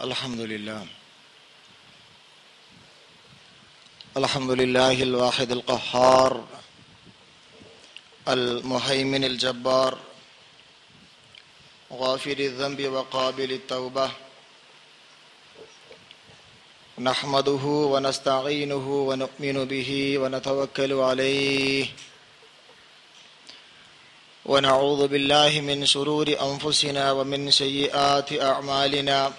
الحمد لله الحمد لله الواحد القهار المهيمن الجبار غافر الذنب وقابل التوبة نحمده ونستعينه ونؤمن به ونتوكل عليه ونعوذ بالله من شرور أنفسنا ومن سيئات أعمالنا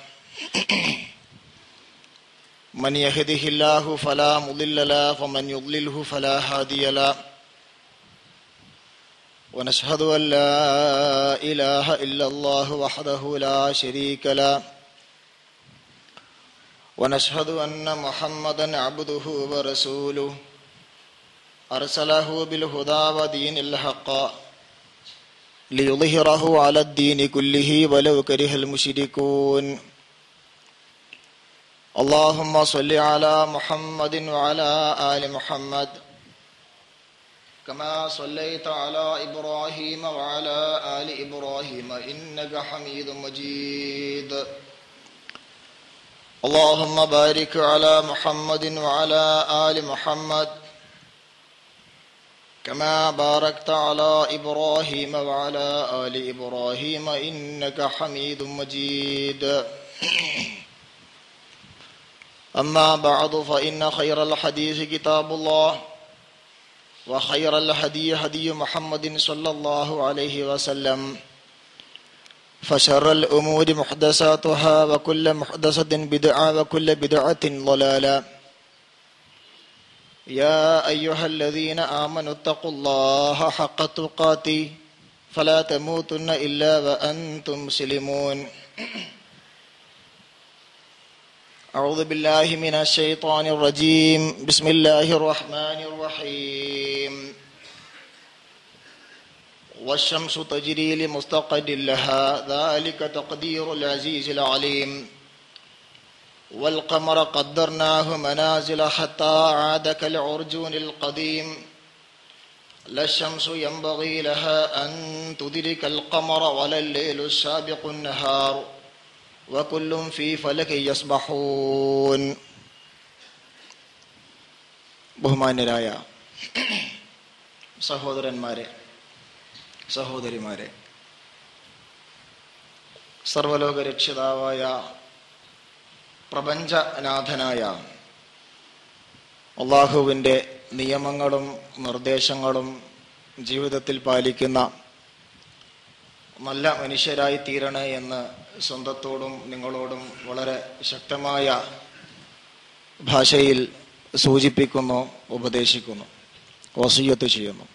من يهده الله فلا مضل له ومن يضلله فلا هادي له ونشهد أن لا إله إلا الله وحده لا شريك له ونشهد أن محمدا عبده ورسوله أرسله بالهدى ودين الحق ليظهره على الدين كله ولو كره المشركون اللهم صل على محمد وعلى آل محمد كما صليت على إبراهيم وعلى آل إبراهيم إنك حميد مجيد اللهم بارك على محمد وعلى آل محمد كما باركت على إبراهيم وعلى آل إبراهيم إنك حميد مجيد أما بعد فإن خير الحديث كتاب الله وخير الهدي هدي محمد صلى الله عليه وسلم فشر الأمور محدثاتها وكل محدثة بدعة وكل بدعة ضلالة يا أيها الذين آمنوا اتقوا الله حق تقاته فلا تموتن إلا وأنتم مسلمون أعوذ بالله من الشيطان الرجيم بسم الله الرحمن الرحيم والشمس تجري لمستقر لها ذلك تقدير العزيز العليم والقمر قدرناه منازل حتى عاد كالعرجون القديم لا الشمس ينبغي لها أن تدرك القمر ولا الليل السابق النهار وكل في فلك يسبحون. ബഹുമാന്യരായ സഹോദരന്മാരെ, സഹോദരിമാരെ, സർവലോക രക്ഷിതാവായ പ്രപഞ്ചനാഥനായ അല്ലാഹുവിൻ്റെ നിയമങ്ങളും നിർദ്ദേശങ്ങളും ജീവിതത്തിൽ പാലിക്കുന്ന നല്ല മനുഷ്യരായി തീരണേ എന്ന് സ്വന്തത്തോടും നിങ്ങളോടും വളരെ ശക്തമായ ഭാഷയിൽ സൂചിപ്പിക്കുന്നു, ഉപദേശിക്കുന്നു, വസിയ്യത്ത് ചെയ്യുന്നു.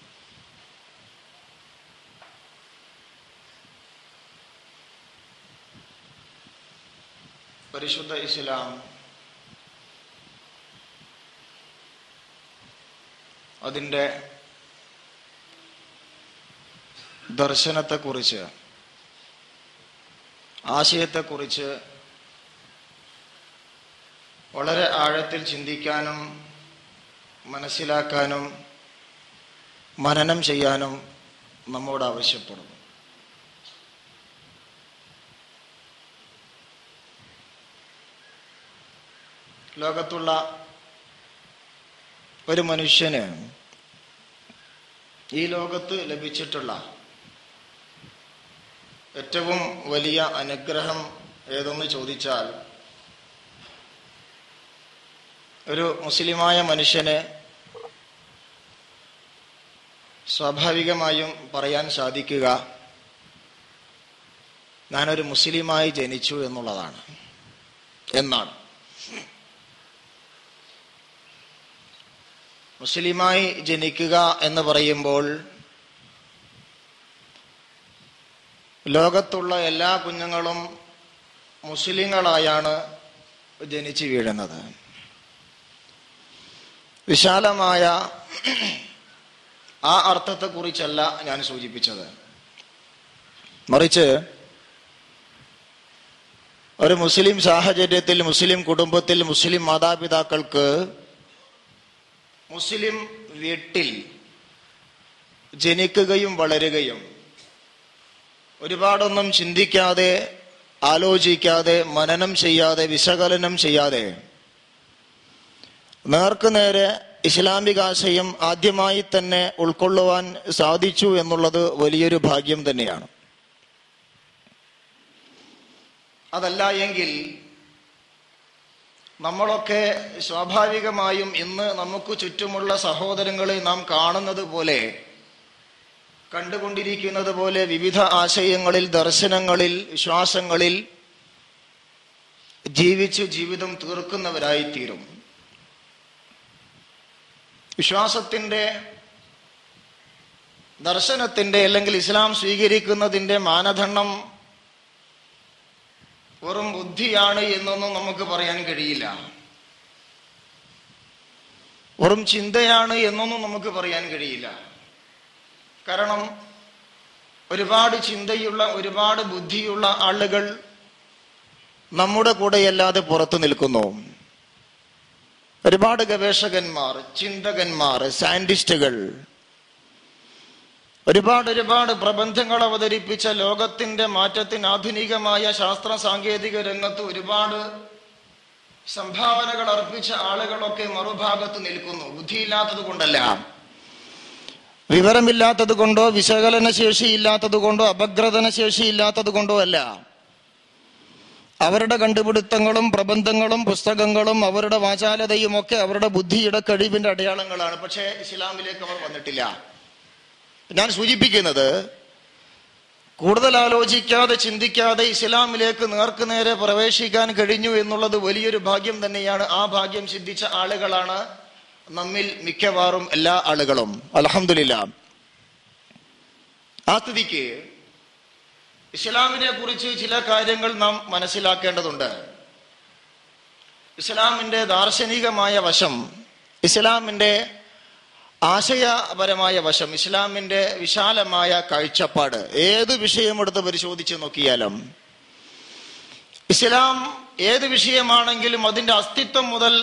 പരിശുദ്ധ ഇസ്ലാം അതിൻ്റെ ദർശനത്തെക്കുറിച്ച്, ആശയത്തെക്കുറിച്ച് വളരെ ആഴത്തിൽ ചിന്തിക്കാനും മനസ്സിലാക്കാനും മനനം ചെയ്യാനും നമ്മോട് ആവശ്യപ്പെടുന്നു. ലോകത്തുള്ള ഒരു മനുഷ്യന് ഈ ലോകത്ത് ലഭിച്ചിട്ടുള്ള ഏറ്റവും വലിയ അനുഗ്രഹം ഏതെന്ന് ചോദിച്ചാൽ, ഒരു മുസ്ലിമായ മനുഷ്യന് സ്വാഭാവികമായും പറയാൻ സാധിക്കുക, ഞാനൊരു മുസ്ലിമായി ജനിച്ചു എന്നുള്ളതാണ്. എന്നാണ് മുസ്ലിമായി ജനിക്കുക എന്ന് പറയുമ്പോൾ ലോകത്തുള്ള എല്ലാ കുഞ്ഞുങ്ങളും മുസ്ലിങ്ങളായാണ് ജനിച്ചു വീഴുന്നത്. വിശാലമായ ആ അർത്ഥത്തെക്കുറിച്ചല്ല ഞാൻ സൂചിപ്പിച്ചത്. മറിച്ച് ഒരു മുസ്ലിം സാഹചര്യത്തിൽ, മുസ്ലിം കുടുംബത്തിൽ, മുസ്ലിം മാതാപിതാക്കൾക്ക് മുസ്ലിം വീട്ടിൽ ജനിക്കുകയും വളരുകയും ഒരുപാടൊന്നും ചിന്തിക്കാതെ ആലോചിക്കാതെ, മനനം ചെയ്യാതെ, വിശകലനം ചെയ്യാതെ നേർക്കുനേരെ ഇസ്ലാമിക ആശയം ആദ്യമായി തന്നെ ഉൾക്കൊള്ളുവാൻ സാധിച്ചു എന്നുള്ളത് വലിയൊരു ഭാഗ്യം തന്നെയാണ്. അതല്ല എങ്കിൽ നമ്മളൊക്കെ സ്വാഭാവികമായും ഇന്ന് നമുക്ക് ചുറ്റുമുള്ള സഹോദരങ്ങളെ നാം കാണുന്നത് പോലെ, കണ്ടുകൊണ്ടിരിക്കുന്നത് പോലെ വിവിധ ആശയങ്ങളിൽ, ദർശനങ്ങളിൽ, വിശ്വാസങ്ങളിൽ ജീവിച്ച് ജീവിതം തീർക്കുന്നവരായിത്തീരും. വിശ്വാസത്തിൻ്റെ, ദർശനത്തിൻ്റെ അല്ലെങ്കിൽ ഇസ്ലാം സ്വീകരിക്കുന്നതിൻ്റെ മാനദണ്ഡം വെറും ബുദ്ധിയാണ് എന്നൊന്നും നമുക്ക് പറയാൻ കഴിയില്ല. വെറും ചിന്തയാണ് എന്നൊന്നും നമുക്ക് പറയാൻ കഴിയില്ല. കാരണം ഒരുപാട് ചിന്തയുള്ള, ഒരുപാട് ബുദ്ധിയുള്ള ആളുകൾ നമ്മുടെ കൂടെയല്ലാതെ പുറത്തു നിൽക്കുന്നു. ഒരുപാട് ഗവേഷകന്മാർ, ചിന്തകന്മാർ, സയന്റിസ്റ്റുകൾ, ഒരുപാട് പ്രബന്ധങ്ങൾ അവതരിപ്പിച്ച ലോകത്തിന്റെ മാറ്റത്തിന് ആധുനികമായ ശാസ്ത്ര സാങ്കേതിക രംഗത്ത് ഒരുപാട് സംഭാവനകൾ അർപ്പിച്ച ആളുകളൊക്കെ മറുഭാഗത്ത് നിൽക്കുന്നു. ബുദ്ധിയില്ലാത്തത് കൊണ്ടല്ല, വിവരമില്ലാത്തത് കൊണ്ടോ, വിശകലന ശേഷിയില്ലാത്തത് കൊണ്ടോ, അപഗ്രഥന ശേഷിയില്ലാത്തത് കൊണ്ടോ അല്ല. അവരുടെ കണ്ടുപിടുത്തങ്ങളും പ്രബന്ധങ്ങളും പുസ്തകങ്ങളും അവരുടെ വാചാലതയും ഒക്കെ അവരുടെ ബുദ്ധിയുടെ കഴിവിന്റെ അടയാളങ്ങളാണ്. പക്ഷേ ഇസ്ലാമിലേക്ക് അവർ വന്നിട്ടില്ല. ഞാൻ സൂചിപ്പിക്കുന്നത്, കൂടുതൽ ആലോചിക്കാതെ, ചിന്തിക്കാതെ ഇസ്ലാമിലേക്ക് നേർക്കുനേരെ പ്രവേശിക്കാൻ കഴിഞ്ഞു എന്നുള്ളത് വലിയൊരു ഭാഗ്യം തന്നെയാണ്. ആ ഭാഗ്യം സിദ്ധിച്ച ആളുകളാണ് നമ്മിൽ മിക്കവാറും എല്ലാ ആളുകളും. അൽഹംദുലില്ലാഹ്. ആ സ്ഥിതിക്ക് ഇസ്ലാമിനെ കുറിച്ച് ചില കാര്യങ്ങൾ നാം മനസ്സിലാക്കേണ്ടതുണ്ട്. ഇസ്ലാമിന്റെ ദാർശനികമായ വശം, ഇസ്ലാമിന്റെ ആശയപരമായ വശം, ഇസ്ലാമിന്റെ വിശാലമായ കാഴ്ചപ്പാട്, ഏത് വിഷയമെടുത്ത് പരിശോധിച്ച് നോക്കിയാലും ഇസ്ലാം ഏത് വിഷയമാണെങ്കിലും അതിന്റെ അസ്തിത്വം മുതൽ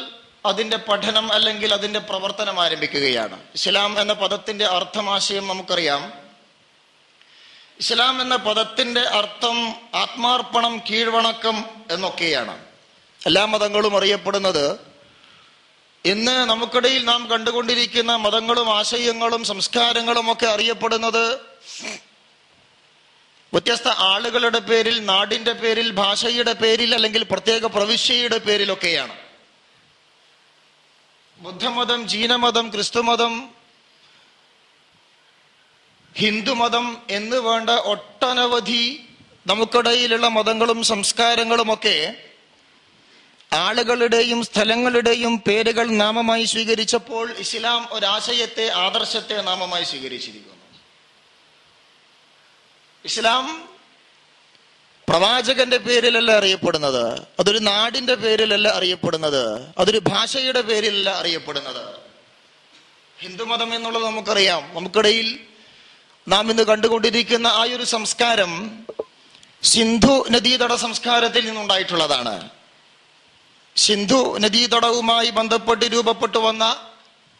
അതിന്റെ പഠനം അല്ലെങ്കിൽ അതിന്റെ പ്രവർത്തനം ആരംഭിക്കുകയാണ്. ഇസ്ലാം എന്ന പദത്തിന്റെ അർത്ഥമാശയം നമുക്കറിയാം. ഇസ്ലാം എന്ന പദത്തിന്റെ അർത്ഥം ആത്മാർപ്പണം, കീഴ്വണക്കം എന്നൊക്കെയാണ്. എല്ലാ മതങ്ങളും അറിയപ്പെടുന്നത്, ഇന്ന് നമുക്കിടയിൽ നാം കണ്ടുകൊണ്ടിരിക്കുന്ന മതങ്ങളും ആശയങ്ങളും സംസ്കാരങ്ങളും ഒക്കെ അറിയപ്പെടുന്നത് വ്യത്യസ്ത ആളുകളുടെ പേരിൽ, നാടിന്റെ പേരിൽ, ഭാഷയുടെ പേരിൽ അല്ലെങ്കിൽ പ്രത്യേക പ്രവിശ്യയുടെ പേരിലൊക്കെയാണ്. ബുദ്ധമതം, ജീനമതം, ക്രിസ്തുമതം, ഹിന്ദുമതം എന്ന് വേണ്ട ഒട്ടനവധി നമുക്കിടയിലുള്ള മതങ്ങളും സംസ്കാരങ്ങളുമൊക്കെ ആളുകളുടെയും സ്ഥലങ്ങളുടെയും പേരുകൾ നാമമായി സ്വീകരിച്ചപ്പോൾ ഇസ്ലാം ഒരാശയത്തെ, ആദർശത്തെ നാമമായി സ്വീകരിച്ചിരിക്കുന്നു. ഇസ്ലാം പ്രവാചകന്റെ പേരിലല്ല അറിയപ്പെടുന്നത്, അതൊരു നാടിന്റെ പേരിലല്ല അറിയപ്പെടുന്നത്, അതൊരു ഭാഷയുടെ പേരിലല്ല അറിയപ്പെടുന്നത്. ഹിന്ദുമതം എന്നുള്ളത് നമുക്കറിയാം. നമുക്കിടയിൽ നാം ഇന്ന് കണ്ടുകൊണ്ടിരിക്കുന്ന ആ ഒരു സംസ്കാരം സിന്ധു നദീതട സംസ്കാരത്തിൽ നിന്നുണ്ടായിട്ടുള്ളതാണ്. സിന്ധു നദീതടവുമായി ബന്ധപ്പെട്ട് രൂപപ്പെട്ടു വന്ന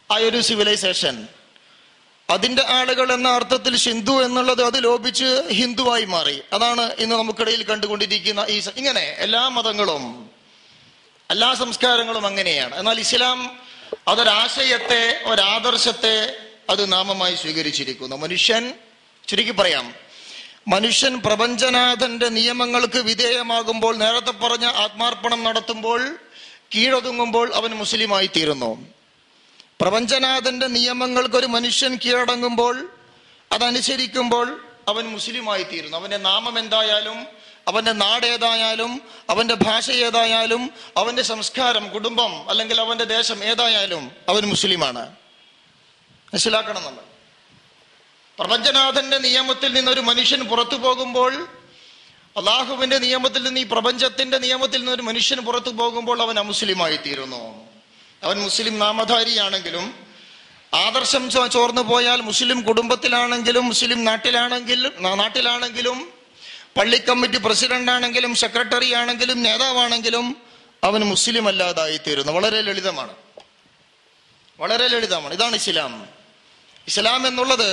ആ ഒരു സിവിലൈസേഷൻ, അതിന്റെ ആളുകൾ എന്ന അർത്ഥത്തിൽ സിന്ധു എന്നുള്ളത് അത് ലോപിച്ച് ഹിന്ദുവായി മാറി. അതാണ് ഇന്ന് നമുക്കിടയിൽ കണ്ടുകൊണ്ടിരിക്കുന്ന ഇങ്ങനെ എല്ലാ മതങ്ങളും, എല്ലാ സംസ്കാരങ്ങളും അങ്ങനെയാണ്. എന്നാൽ ഇസ്ലാം അതൊരാശയത്തെ, ഒരാദർശത്തെ അത് നാമമായി സ്വീകരിച്ചിരിക്കുന്നു. മനുഷ്യൻ, ചുരുക്കി പറയാം, മനുഷ്യൻ പ്രപഞ്ചനാഥന്റെ നിയമങ്ങൾക്ക് വിധേയമാകുമ്പോൾ, നേരത്തെ പറഞ്ഞ ആത്മാർപ്പണം നടത്തുമ്പോൾ, കീഴൊതുങ്ങുമ്പോൾ അവൻ മുസ്ലിമായി തീരുന്നു. പ്രപഞ്ചനാഥന്റെ നിയമങ്ങൾക്ക് ഒരു മനുഷ്യൻ കീഴടങ്ങുമ്പോൾ, അതനുസരിക്കുമ്പോൾ അവൻ മുസ്ലിമായി തീരുന്നു. അവന്റെ നാമം എന്തായാലും, അവന്റെ നാട് ഏതായാലും, അവന്റെ ഭാഷ ഏതായാലും, അവന്റെ സംസ്കാരം, കുടുംബം അല്ലെങ്കിൽ അവന്റെ ദേശം ഏതായാലും അവൻ മുസ്ലിമാണ്. മനസ്സിലാക്കണം നമ്മൾ. പ്രപഞ്ചനാഥന്റെ നിയമത്തിൽ നിന്നൊരു മനുഷ്യൻ പുറത്തു പോകുമ്പോൾ, അള്ളാഹുവിന്റെ നിയമത്തിൽ നിന്ന്, ഈ പ്രപഞ്ചത്തിന്റെ നിയമത്തിൽ നിന്ന് ഒരു മനുഷ്യൻ പുറത്തു പോകുമ്പോൾ അവൻ അമുസ്ലിമായി തീരുന്നു. അവൻ മുസ്ലിം നാമധാരിയാണെങ്കിലും, ആദർശം ചോർന്നു പോയാൽ മുസ്ലിം കുടുംബത്തിലാണെങ്കിലും, മുസ്ലിം നാട്ടിലാണെങ്കിലും, പള്ളി കമ്മിറ്റി പ്രസിഡന്റ് ആണെങ്കിലും, സെക്രട്ടറി ആണെങ്കിലും, നേതാവാണെങ്കിലും അവൻ മുസ്ലിം അല്ലാതായി തീരുന്നു. വളരെ ലളിതമാണ്, വളരെ ലളിതമാണ്. ഇതാണ് ഇസ്ലാം. ഇസ്ലാം എന്നുള്ളത്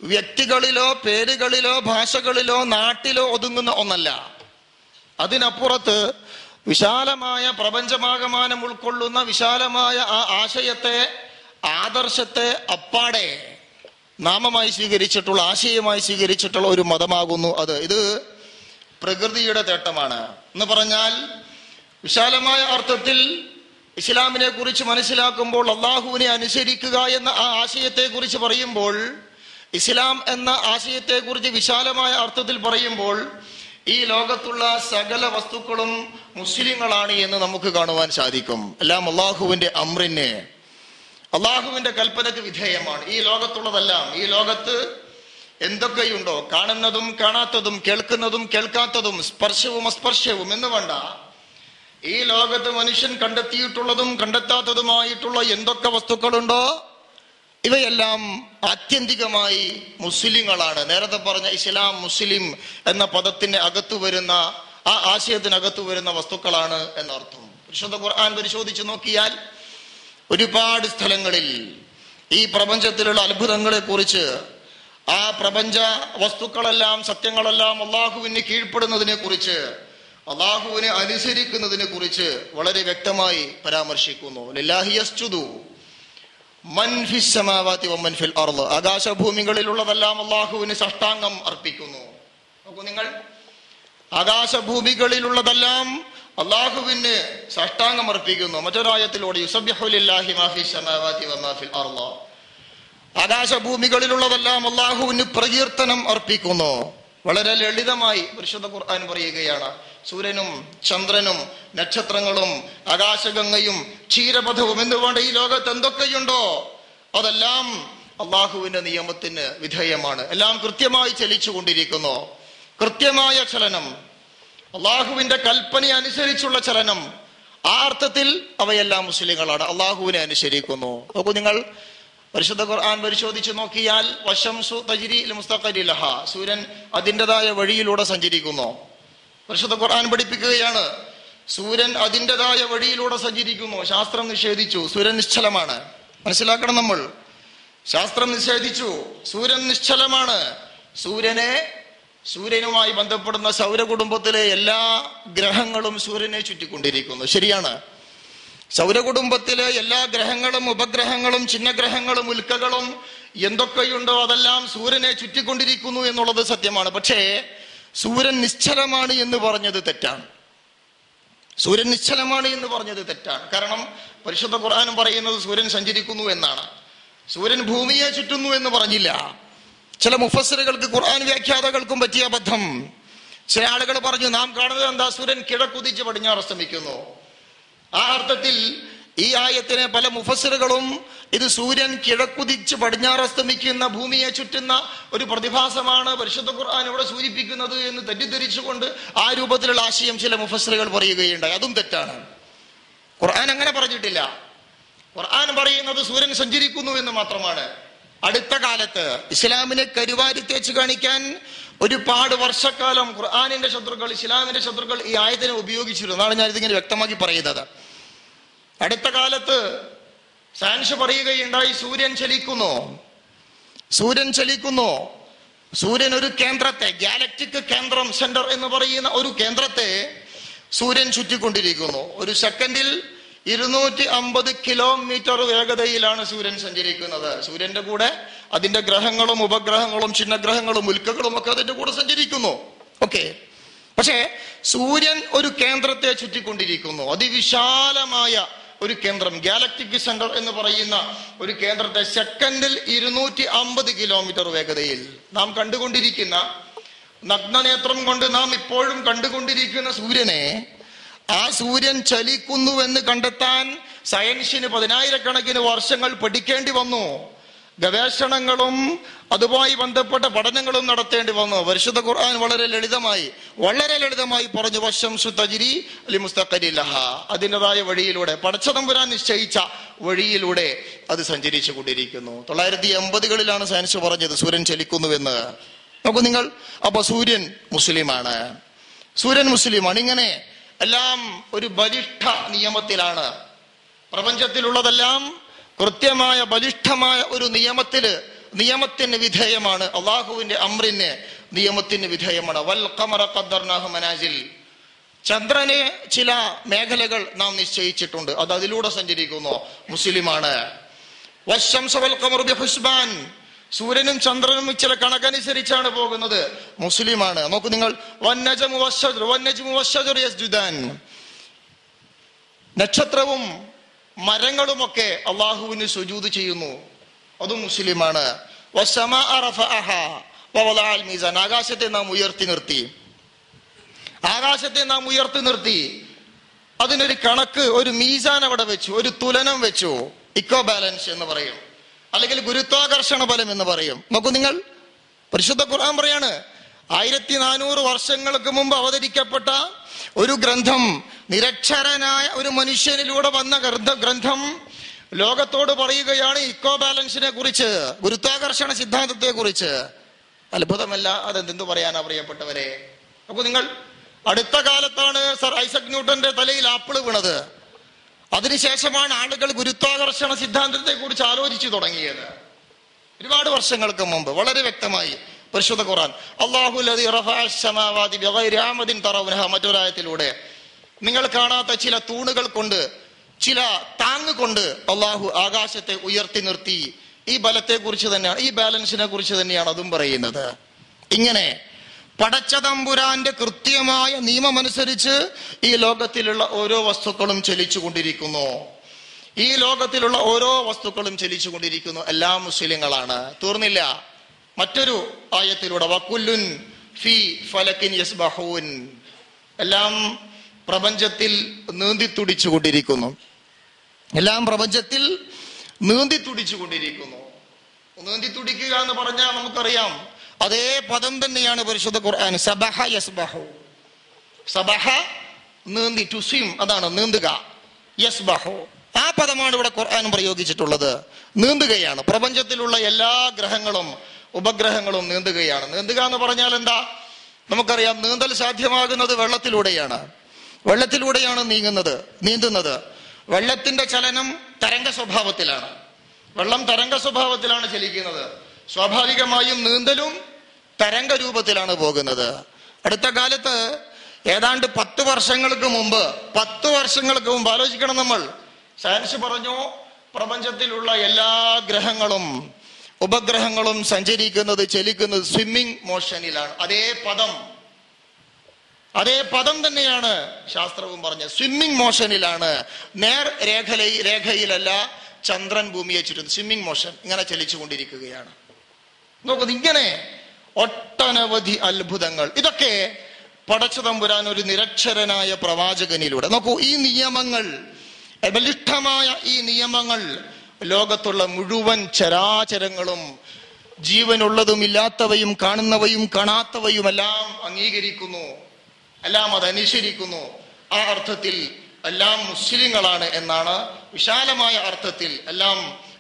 വ്യക്തികളിലോ പേരുകളിലോ ഭാഷകളിലോ നാട്ടിലോ ഒതുങ്ങുന്ന ഒന്നല്ല. അതിനപ്പുറത്ത് വിശാലമായ പ്രപഞ്ചമാകമാനം ഉൾക്കൊള്ളുന്ന വിശാലമായ ആ ആശയത്തെ, ആദർശത്തെ അപ്പാടെ നാമമായി സ്വീകരിച്ചിട്ടുള്ള, ആശയമായി സ്വീകരിച്ചിട്ടുള്ള ഒരു മതമാകുന്നു അത്. ഇത് പ്രകൃതിയുടെ തേട്ടമാണ് എന്ന് പറഞ്ഞാൽ, വിശാലമായ അർത്ഥത്തിൽ ഇസ്ലാമിനെ കുറിച്ച് മനസ്സിലാക്കുമ്പോൾ, അള്ളാഹുവിനെ അനുസരിക്കുക എന്ന ആ ആശയത്തെ കുറിച്ച് പറയുമ്പോൾ, ഇസ്ലാം എന്ന ആശയത്തെ കുറിച്ച് വിശാലമായ അർത്ഥത്തിൽ പറയുമ്പോൾ, ഈ ലോകത്തുള്ള സകല വസ്തുക്കളും മുസ്ലിങ്ങളാണ് എന്ന് നമുക്ക് കാണുവാൻ സാധിക്കും. എല്ലാം അള്ളാഹുവിന്റെ അമ്രിന്, അള്ളാഹുവിന്റെ കൽപ്പനക്ക് വിധേയമാണ്. ഈ ലോകത്തുള്ളതെല്ലാം, ഈ ലോകത്ത് എന്തൊക്കെയുണ്ടോ, കാണുന്നതും കാണാത്തതും, കേൾക്കുന്നതും കേൾക്കാത്തതും, സ്പർശവും അസ്പർശവും എന്ന് വേണ്ട, ഈ ലോകത്ത് മനുഷ്യൻ കണ്ടെത്തിയിട്ടുള്ളതും കണ്ടെത്താത്തതുമായിട്ടുള്ള എന്തൊക്കെ വസ്തുക്കളുണ്ടോ ഇവയെല്ലാം ആത്യന്തികമായി മുസ്ലിങ്ങളാണ്. നേരത്തെ പറഞ്ഞ ഇസ്ലാം, മുസ്ലിം എന്ന പദത്തിന്റെ അകത്തു വരുന്ന, ആ ആശയത്തിനകത്തു വരുന്ന വസ്തുക്കളാണ് എന്നർത്ഥം. പരിശുദ്ധ ഖുർആൻ പരിശോധിച്ചു നോക്കിയാൽ ഒരുപാട് സ്ഥലങ്ങളിൽ ഈ പ്രപഞ്ചത്തിലുള്ള അത്ഭുതങ്ങളെ കുറിച്ച്, ആ പ്രപഞ്ച വസ്തുക്കളെല്ലാം, സത്യങ്ങളെല്ലാം അള്ളാഹുവിന് കീഴ്പ്പെടുന്നതിനെ കുറിച്ച്, അള്ളാഹുവിനെ അനുസരിക്കുന്നതിനെ കുറിച്ച് വളരെ വ്യക്തമായി പരാമർശിക്കുന്നു. ലില്ലാഹി യസ്ജുദു മൻ ഫിസ് സമാവാതി വമൻ ഫിൽ അർള്. ആകാശഭൂമികളിലുള്ളതെല്ലാം അള്ളാഹുവിന് സാഷ്ടാംഗം അർപ്പിക്കുന്നു. നോക്കൂ നിങ്ങൾ, ആകാശഭൂമികളിലുള്ളതെല്ലാം അള്ളാഹുവിന് സാഷ്ടാംഗം അർപ്പിക്കുന്നു. മറ്റൊരായത്തിലൂടെ യുസബ്ബിഹു ലില്ലാഹി മാ ഫിസ് സമാവാതി വമാ ഫിൽ അർള്. ആകാശഭൂമികളിലുള്ളതെല്ലാം അള്ളാഹുവിന് പ്രകീർത്തനം അർപ്പിക്കുന്നു. വളരെ ലളിതമായി പരിശുദ്ധ ഖുർആൻ പറയുകയാണ്, സൂര്യനും ചന്ദ്രനും നക്ഷത്രങ്ങളും ആകാശഗംഗയും ക്ഷീരപഥവും എന്ന് വേണ്ട ഈ ലോകത്ത് എന്തൊക്കെയുണ്ടോ അതെല്ലാം അള്ളാഹുവിന്റെ നിയമത്തിന് വിധേയമാണ്. എല്ലാം കൃത്യമായി ചലിച്ചുകൊണ്ടിരിക്കുന്നു. കൃത്യമായ ചലനം, അള്ളാഹുവിന്റെ കൽപ്പന അനുസരിച്ചുള്ള ചലനം. ആ അർത്ഥത്തിൽ അവയെല്ലാം മുസ്ലിങ്ങളാണ്, അള്ളാഹുവിനെ അനുസരിക്കുന്നു. നോക്കൂ നിങ്ങൾ, പരിശുദ്ധ ഖുർആൻ പരിശോധിച്ച് നോക്കിയാൽ വശംസു തജ്രി ലിമുസ്തഖരി ലഹാ, സൂര്യൻ അതിൻ്റെതായ വഴിയിലൂടെ സഞ്ചരിക്കുന്നു. പരിശുദ്ധ ഖുർആൻ പഠിപ്പിക്കുകയാണ്, സൂര്യൻ അതിൻ്റെതായ വഴിയിലൂടെ സഞ്ചരിക്കുന്നു. ശാസ്ത്രം നിഷേധിച്ചു സൂര്യൻ നിശ്ചലമാണ്. മനസ്സിലാക്കണം നമ്മൾ, ശാസ്ത്രം നിഷേധിച്ചു സൂര്യൻ നിശ്ചലമാണ്. സൂര്യനുമായി ബന്ധപ്പെടുന്ന സൗരകുടുംബത്തിലെ എല്ലാ ഗ്രഹങ്ങളും സൂര്യനെ ചുറ്റിക്കൊണ്ടിരിക്കുന്നു. ശരിയാണ്, സൗരകുടുംബത്തിലെ എല്ലാ ഗ്രഹങ്ങളും, ഉപഗ്രഹങ്ങളും, ചിഹ്നഗ്രഹങ്ങളും, ഉൽക്കകളും എന്തൊക്കെയുണ്ടോ അതെല്ലാം സൂര്യനെ ചുറ്റിക്കൊണ്ടിരിക്കുന്നു എന്നുള്ളത് സത്യമാണ്. പക്ഷേ സൂര്യൻ നിശ്ചലമാണ് എന്ന് പറഞ്ഞത് തെറ്റാണ്. സൂര്യൻ നിശ്ചലമാണ് എന്ന് പറഞ്ഞത് തെറ്റാണ്. കാരണം പരിശുദ്ധ ഖുർആനും പറയുന്നത് സൂര്യൻ സഞ്ചരിക്കുന്നു എന്നാണ്. സൂര്യൻ ഭൂമിയെ ചുറ്റുന്നു എന്ന് പറഞ്ഞില്ല. ചില മുഫസ്സിറുകൾക്ക്, ഖുർആൻ വ്യാഖ്യാതാക്കൾക്കും പറ്റിയ അബദ്ധം. ചില ആളുകൾ പറഞ്ഞു, നാം കാണുന്നത് എന്താ, സൂര്യൻ കിഴക്കുതിച്ച് പടിഞ്ഞാറ് അസ്തമിക്കുന്നു. ആ അർത്ഥത്തിൽ ഈ ആയത്തിനെ പല മുഫസ്സിറുകളും ഇത് സൂര്യൻ കിഴക്കുതിച്ച് പടിഞ്ഞാറ് അസ്തമിക്കുന്ന, ഭൂമിയെ ചുറ്റുന്ന ഒരു പ്രതിഭാസമാണ് പരിശുദ്ധ ഖുർആൻ ഇവിടെ സൂചിപ്പിക്കുന്നത് എന്ന് തെറ്റിദ്ധരിച്ചുകൊണ്ട് ആ രൂപത്തിലുള്ള ആശയം ചില മുഫസ്സിറുകൾ പറയുകയുണ്ടായി. അതും തെറ്റാണ്. ഖുർആൻ അങ്ങനെ പറഞ്ഞിട്ടില്ല. ഖുർആൻ പറയുന്നത് സൂര്യൻ സഞ്ചരിക്കുന്നു എന്ന് മാത്രമാണ്. അടുത്ത കാലത്ത് ഇസ്ലാമിനെ കരുവാരി തേച്ച് കാണിക്കാൻ ഒരുപാട് വർഷക്കാലം ഖുർആനിന്റെ ശത്രുക്കൾ, ഇസ്ലാമിന്റെ ശത്രുക്കൾ ഈ ആയത്തിനെ ഉപയോഗിച്ചിരുന്നു. എന്നാണ് ഞാൻ ഇതിങ്ങനെ വ്യക്തമാക്കി പറയുന്നത്. അടുത്ത കാലത്ത് സയൻസ് പറയുകയുണ്ടായി, സൂര്യൻ ചലിക്കുന്നു. സൂര്യൻ ഒരു കേന്ദ്രത്തെ, ഗാലക്റ്റിക് കേന്ദ്രം, സെന്റർ എന്ന് പറയുന്ന ഒരു കേന്ദ്രത്തെ സൂര്യൻ ചുറ്റിക്കൊണ്ടിരിക്കുന്നു. ഒരു സെക്കൻഡിൽ 250 കിലോമീറ്റർ വേഗതയിലാണ് സൂര്യൻ സഞ്ചരിക്കുന്നത്. സൂര്യന്റെ കൂടെ അതിന്റെ ഗ്രഹങ്ങളും ഉപഗ്രഹങ്ങളും ചിഹ്നഗ്രഹങ്ങളും ഉൽക്കകളും ഒക്കെ അതിന്റെ കൂടെ സഞ്ചരിക്കുന്നു. ഓക്കെ, പക്ഷേ സൂര്യൻ ഒരു കേന്ദ്രത്തെ ചുറ്റിക്കൊണ്ടിരിക്കുന്നു. അതിവിശാലമായ ഒരു കേന്ദ്രം, ഗാലക്റ്റിക് സെന്റർ എന്ന് പറയുന്ന ഒരു കേന്ദ്രത്തെ സെക്കൻഡിൽ 250 കിലോമീറ്റർ വേഗതയിൽ നാം കണ്ടുകൊണ്ടിരിക്കുന്ന, നഗ്നനേത്രം കൊണ്ട് നാം ഇപ്പോഴും കണ്ടുകൊണ്ടിരിക്കുന്ന സൂര്യനെ, ആ സൂര്യൻ ചലിക്കുന്നുവെന്ന് കണ്ടെത്താൻ സയൻസിന് 10,000 വർഷങ്ങൾ പഠിക്കേണ്ടി വന്നു. ഗവേഷണങ്ങളും അതുമായി ബന്ധപ്പെട്ട പഠനങ്ങളും നടത്തേണ്ടി വന്നു. പരിശുദ്ധ ഖുർആൻ വളരെ ലളിതമായി പറഞ്ഞു, വശംസു തജ്രി ലിമുസ്തഖരി ലഹാ, അതിൻ്റെതായ വഴിയിലൂടെ, പടച്ചതമ്പുരാൻ നിശ്ചയിച്ച വഴിയിലൂടെ അത് സഞ്ചരിച്ചു കൊണ്ടിരിക്കുന്നു. 1980-കളിലാണ് സയൻസ് പറഞ്ഞത് സൂര്യൻ ചലിക്കുന്നുവെന്ന്. നോക്കൂ നിങ്ങൾ, അപ്പൊ സൂര്യൻ മുസ്ലിമാണ്. ഇങ്ങനെ എല്ലാം ഒരു ബലിഷ്ഠ നിയമത്തിലാണ്. പ്രപഞ്ചത്തിലുള്ളതെല്ലാം കൃത്യമായ ബലിഷ്ഠമായ ഒരു നിയമത്തിന് വിധേയമാണ്. അള്ളാഹുവിന്റെ അമ്രിന്, നിയമത്തിന് വിധേയമാണ്. വൽ ഖമറ ഖദ്ദർനാഹു മനാസിൽ, ചന്ദ്രന് ചില മേഖലകൾ നാം നിശ്ചയിച്ചിട്ടുണ്ട്, അത് അതിലൂടെ സഞ്ചരിക്കുന്നു, മുസ്ലിമാണ്. വശംസ വൽ ഖമറു ബിഹുസ്ബാൻ, സൂര്യനും ചന്ദ്രനും ചില കണക്കനുസരിച്ചാണ് പോകുന്നത്, മുസ്ലിമാണ്. നോക്കൂ നിങ്ങൾ, വന്നജ്മു വശജറു യസ്ജുദാൻ, നക്ഷത്രവും മരങ്ങളുമൊക്കെ അള്ളാഹുവിന് സുജൂദ് ചെയ്യുന്നു, അതും മുസ്ലിമാണ്. വസ്സമാഅ റഫഅഹ വവളഅൽ മീസാൻ, ആകാശത്തെ നാം ഉയർത്തി നിർത്തി, ആകാശത്തെ നാം ഉയർത്തി നിർത്തി, അതിനൊരു കണക്ക്, ഒരു മീസാൻ അവിടെ വെച്ചു, ഒരു തുലനം വെച്ചു, ഇക്കോ ബാലൻസ് എന്ന് പറയും, അല്ലെങ്കിൽ ഗുരുത്വാകർഷണ ബലം എന്ന് പറയും. നോക്കൂ നിങ്ങൾ, പരിശുദ്ധ ഖുർആൻ പറയാണ്, 1400 വർഷങ്ങൾക്ക് മുമ്പ് അവതരിക്കപ്പെട്ട ഒരു ഗ്രന്ഥം, നിരക്ഷരനായ ഒരു മനുഷ്യനിലൂടെ വന്ന ഗ്രന്ഥം ലോകത്തോട് പറയുകയാണ് ഇക്കോ ബാലൻസിനെ കുറിച്ച്, ഗുരുത്വാകർഷണ സിദ്ധാന്തത്തെ കുറിച്ച്. അത്ഭുതമല്ല? അതെന്തെന്തു പറയാനാ പ്രിയപ്പെട്ടവരെ? നോക്കൂ നിങ്ങൾ, അടുത്ത കാലത്താണ് സർ ഐസക് ന്യൂട്ടന്റെ തലയിൽ ആപ്പിള് വീണത്. അതിനുശേഷമാണ് ആളുകൾ ഗുരുത്വാകർഷണ സിദ്ധാന്തത്തെ കുറിച്ച് ആലോചിച്ചു തുടങ്ങിയത്. ഒരുപാട് വർഷങ്ങൾക്ക് മുമ്പ് വളരെ വ്യക്തമായി പരിശുദ്ധ ഖുർആൻ, അല്ലാഹു ലദീ റഫഅ അസ്സമാവാതി ബിഗൈരി അമദിൻ തറൗനഹ, മറ്റൊരായത്തിലൂടെ നിങ്ങൾ കാണാത്ത ചില തൂണുകൾ കൊണ്ട്, ചില താങ്ങ് കൊണ്ട് അള്ളാഹു ആകാശത്തെ ഉയർത്തി നിർത്തി. ഈ ബലത്തെ കുറിച്ച് തന്നെയാണ്, ഈ ബാലൻസിനെ കുറിച്ച് തന്നെയാണ് അതും പറയുന്നത്. ഇങ്ങനെ പടച്ച തമ്പുരാന്റെ കൃത്യമായ നിയമമനുസരിച്ച് ഈ ലോകത്തിലുള്ള ഓരോ വസ്തുക്കളും ചലിച്ചുകൊണ്ടിരിക്കുന്നു. ഈ ലോകത്തിലുള്ള ഓരോ വസ്തുക്കളും ചലിച്ചുകൊണ്ടിരിക്കുന്നു. എല്ലാം മുസ്ലിങ്ങളാണ്. തീർന്നില്ല, മറ്റൊരു ആയത്തിലൂടെ വകുല്ലുൻ ഫീ ഫലകിൻ യസ്ബഹൂൻ, എല്ലാം പ്രപഞ്ചത്തിൽ നീന്തി തുടിച്ചുകൊണ്ടിരിക്കുന്നു, എല്ലാം പ്രപഞ്ചത്തിൽ നീന്തി തുടിച്ചുകൊണ്ടിരിക്കുന്നു. നീന്തി തുടിക്കുക എന്ന് പറഞ്ഞാൽ നമുക്കറിയാം, അതേ പദം തന്നെയാണ് പരിശുദ്ധ ഖുർആൻ, സബഹ യസ്ബഹു. സബഹ നീന്തി, ടു സ്വിം, അതാണ് നീന്തുക. യസ്ബഹു, ആ പദമാണ് ഇവിടെ ഖുർആൻ പ്രയോഗിച്ചിട്ടുള്ളത്. നീന്തുകയാണ്. പ്രപഞ്ചത്തിലുള്ള എല്ലാ ഗ്രഹങ്ങളും ഉപഗ്രഹങ്ങളും നീന്തുകയാണ്. നീന്തുക എന്ന് പറഞ്ഞാൽ എന്താ? നമുക്കറിയാം, നീന്തൽ സാധ്യമാകുന്നത് വെള്ളത്തിലൂടെയാണ്. വെള്ളത്തിലൂടെയാണ് നീന്തുന്നത്. വെള്ളത്തിന്റെ ചലനം തരംഗ സ്വഭാവത്തിലാണ്. വെള്ളം തരംഗ സ്വഭാവത്തിലാണ് ചലിക്കുന്നത്. സ്വാഭാവികമായും നീന്തലും തരംഗ രൂപത്തിലാണ് പോകുന്നത്. അടുത്ത കാലത്ത് ഏതാണ്ട് 10 വർഷങ്ങൾക്ക് മുമ്പ് ആലോചിക്കണം നമ്മൾ, സയൻസ് പറഞ്ഞു പ്രപഞ്ചത്തിലുള്ള എല്ലാ ഗ്രഹങ്ങളും ഉപഗ്രഹങ്ങളും സഞ്ചരിക്കുന്നത്, ചലിക്കുന്നത് സ്വിമ്മിങ് മോഷനിലാണ്. അതേ പദം തന്നെയാണ് ശാസ്ത്രവും പറഞ്ഞത്. സ്വിമ്മിങ് മോഷനിലാണ്, നേർ രേഖയിലല്ല ചന്ദ്രൻ ഭൂമിയെ ചുറ്റുന്നു. സ്വിമ്മിങ് മോഷൻ, ഇങ്ങനെ ചലിച്ചുകൊണ്ടിരിക്കുകയാണ്. നോക്കൂ, ഇങ്ങനെ ഒട്ടനവധി അത്ഭുതങ്ങൾ. ഇതൊക്കെ പടച്ച തമ്പുരാൻ ഒരു നിരക്ഷരനായ പ്രവാചകനിലൂടെ. നോക്കൂ, ഈ നിയമങ്ങൾ, ബലിഷ്ഠമായ ഈ നിയമങ്ങൾ ലോകത്തുള്ള മുഴുവൻ ചരാചരങ്ങളും, ജീവനുള്ളതും ഇല്ലാത്തവയും കാണുന്നവയും കാണാത്തവയും എല്ലാം അംഗീകരിക്കുന്നു, എല്ലാം അതനുസരിക്കുന്നു. ആ അർത്ഥത്തിൽ എല്ലാം മുസ്ലിങ്ങളാണ് എന്നാണ്, വിശാലമായ അർത്ഥത്തിൽ എല്ലാം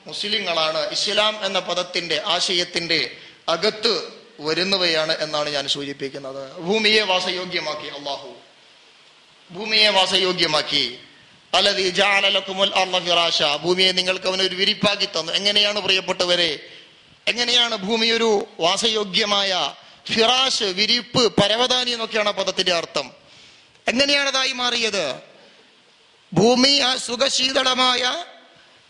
മുസ്ലിങ്ങളാണ്, ഇസ്ലാം എന്ന പദത്തിന്റെ ആശയത്തിന്റെ അകത്ത് വരുന്നവയാണ് എന്നാണ് ഞാൻ സൂചിപ്പിക്കുന്നത്. ഭൂമിയെ വാസയോഗ്യമാക്കി അള്ളാഹു, ഭൂമിയെ വാസയോഗ്യമാക്കി. അല്ലദീ ജഅല ലക്കുമുൽ അർള ഫിറാശ, ഭൂമിയെ നിങ്ങൾക്ക് അവൻ ഒരു വിരിപ്പാക്കി തന്നു. എങ്ങനെയാണ് പ്രിയപ്പെട്ടവരെ, എങ്ങനെയാണ് ഭൂമി ഒരു വാസയോഗ്യമായ ഫിറാഷ്, വിരിപ്പ്, പരവതാനി എന്നൊക്കെയാണ് പദത്തിന്റെ അർത്ഥം. എങ്ങനെയാണതായി മാറിയത്? ഭൂമി ആ സുഖശീതളമായ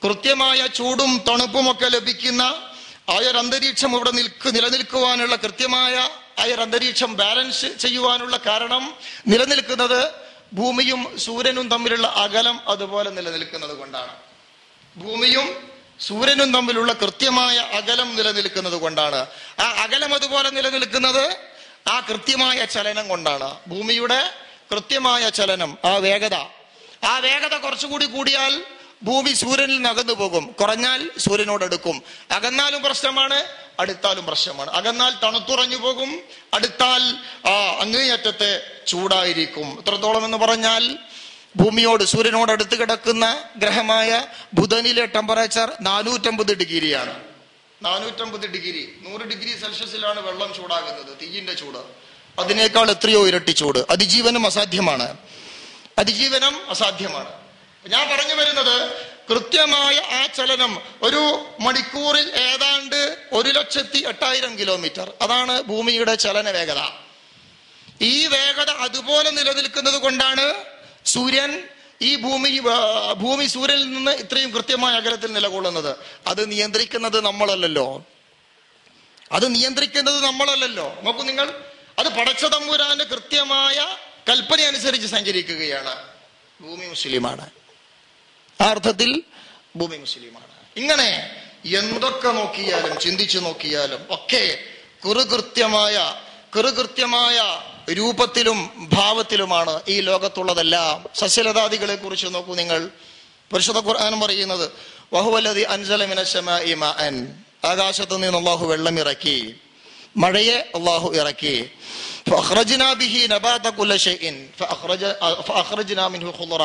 കൃത്യമായ ചൂടും തണുപ്പും ഒക്കെ ലഭിക്കുന്ന ആ ഒരു അന്തരീക്ഷം ഇവിടെ നിലനിൽക്കുവാനുള്ള, കൃത്യമായ ആ ഒരു അന്തരീക്ഷം ബാലൻസ് ചെയ്യുവാനുള്ള കാരണം നിലനിൽക്കുന്നത് ഭൂമിയും സൂര്യനും തമ്മിലുള്ള അകലം അതുപോലെ നിലനിൽക്കുന്നത് കൊണ്ടാണ്. ഭൂമിയും സൂര്യനും തമ്മിലുള്ള കൃത്യമായ അകലം നിലനിൽക്കുന്നത് കൊണ്ടാണ്. ആ അകലം അതുപോലെ നിലനിൽക്കുന്നത് ആ കൃത്യമായ ചലനം കൊണ്ടാണ്. ഭൂമിയുടെ കൃത്യമായ ചലനം, ആ വേഗത കുറച്ചുകൂടി കൂടിയാൽ ഭൂമി സൂര്യനിൽ നിന്ന് അകന്നു പോകും, കുറഞ്ഞാൽ സൂര്യനോട് അടുക്കും. അകന്നാലും പ്രശ്നമാണ്, അടുത്താലും പ്രശ്നമാണ്. അകന്നാൽ തണുത്തുറഞ്ഞു പോകും, അടുത്താൽ അങ്ങേയറ്റത്തെ ചൂടായിരിക്കും. എത്രത്തോളം എന്ന് പറഞ്ഞാൽ ഭൂമിയോട്, സൂര്യനോട് അടുത്ത് കിടക്കുന്ന ഗ്രഹമായ ബുധനിലെ ടെമ്പറേച്ചർ 450 ഡിഗ്രിയാണ്. 450 ഡിഗ്രി, 100 ഡിഗ്രി സെൽഷ്യസിലാണ് വെള്ളം ചൂടാകുന്നത്, തീയിന്റെ ചൂട്. അതിനേക്കാൾ എത്രയോ ഇരട്ടി ചൂട്. അതിജീവനം അസാധ്യമാണ്. ഞാൻ പറഞ്ഞു വരുന്നത്, കൃത്യമായ ആ ചലനം ഒരു മണിക്കൂറിൽ ഏതാണ്ട് 1,08,000 കിലോമീറ്റർ, അതാണ് ഭൂമിയുടെ ചലന വേഗത. ഈ വേഗത അതുപോലെ നിലനിൽക്കുന്നത് കൊണ്ടാണ് സൂര്യൻ ഈ ഭൂമി സൂര്യനിൽ നിന്ന് ഇത്രയും കൃത്യമായ അകലത്തിൽ നിലകൊള്ളുന്നത്. അത് നിയന്ത്രിക്കുന്നത് നമ്മളല്ലല്ലോ. നോക്കൂ നിങ്ങൾ, അത് പടച്ച തമ്പുരാന്റെ കൃത്യമായ കൽപ്പന അനുസരിച്ച് സഞ്ചരിക്കുകയാണ്. ഭൂമി മുസ്ലിമാണ്. ആ അർത്ഥത്തിൽ ഭൂമി മുസ്ലിമാണ്. ഇങ്ങനെ എന്തൊക്കെ നോക്കിയാലും ചിന്തിച്ചു നോക്കിയാലും ഒക്കെ കൃത്യമായ രൂപത്തിലും ഭാവത്തിലുമാണ് ഈ ലോകത്തുള്ളതെല്ലാം. സസ്യലതാദികളെ കുറിച്ച് നോക്കൂ നിങ്ങൾ. പരിശുദ്ധ ഖുർആൻ പറയുന്നത് വഹുവല്ലദീ അൻസല മിനസ്സമാഇ മാഅൻ, ആകാശത്ത് നിന്ന് അല്ലാഹു വെള്ളം ഇറക്കി, മഴയെ അല്ലാഹു ഇറക്കി. ഫഅഖ്റജ്നാ ബിഹി നബാത കുല്ലി ഷൈഇൻ ഫഅഖ്റജ്നാ മിൻഹു ഖുദ്റ,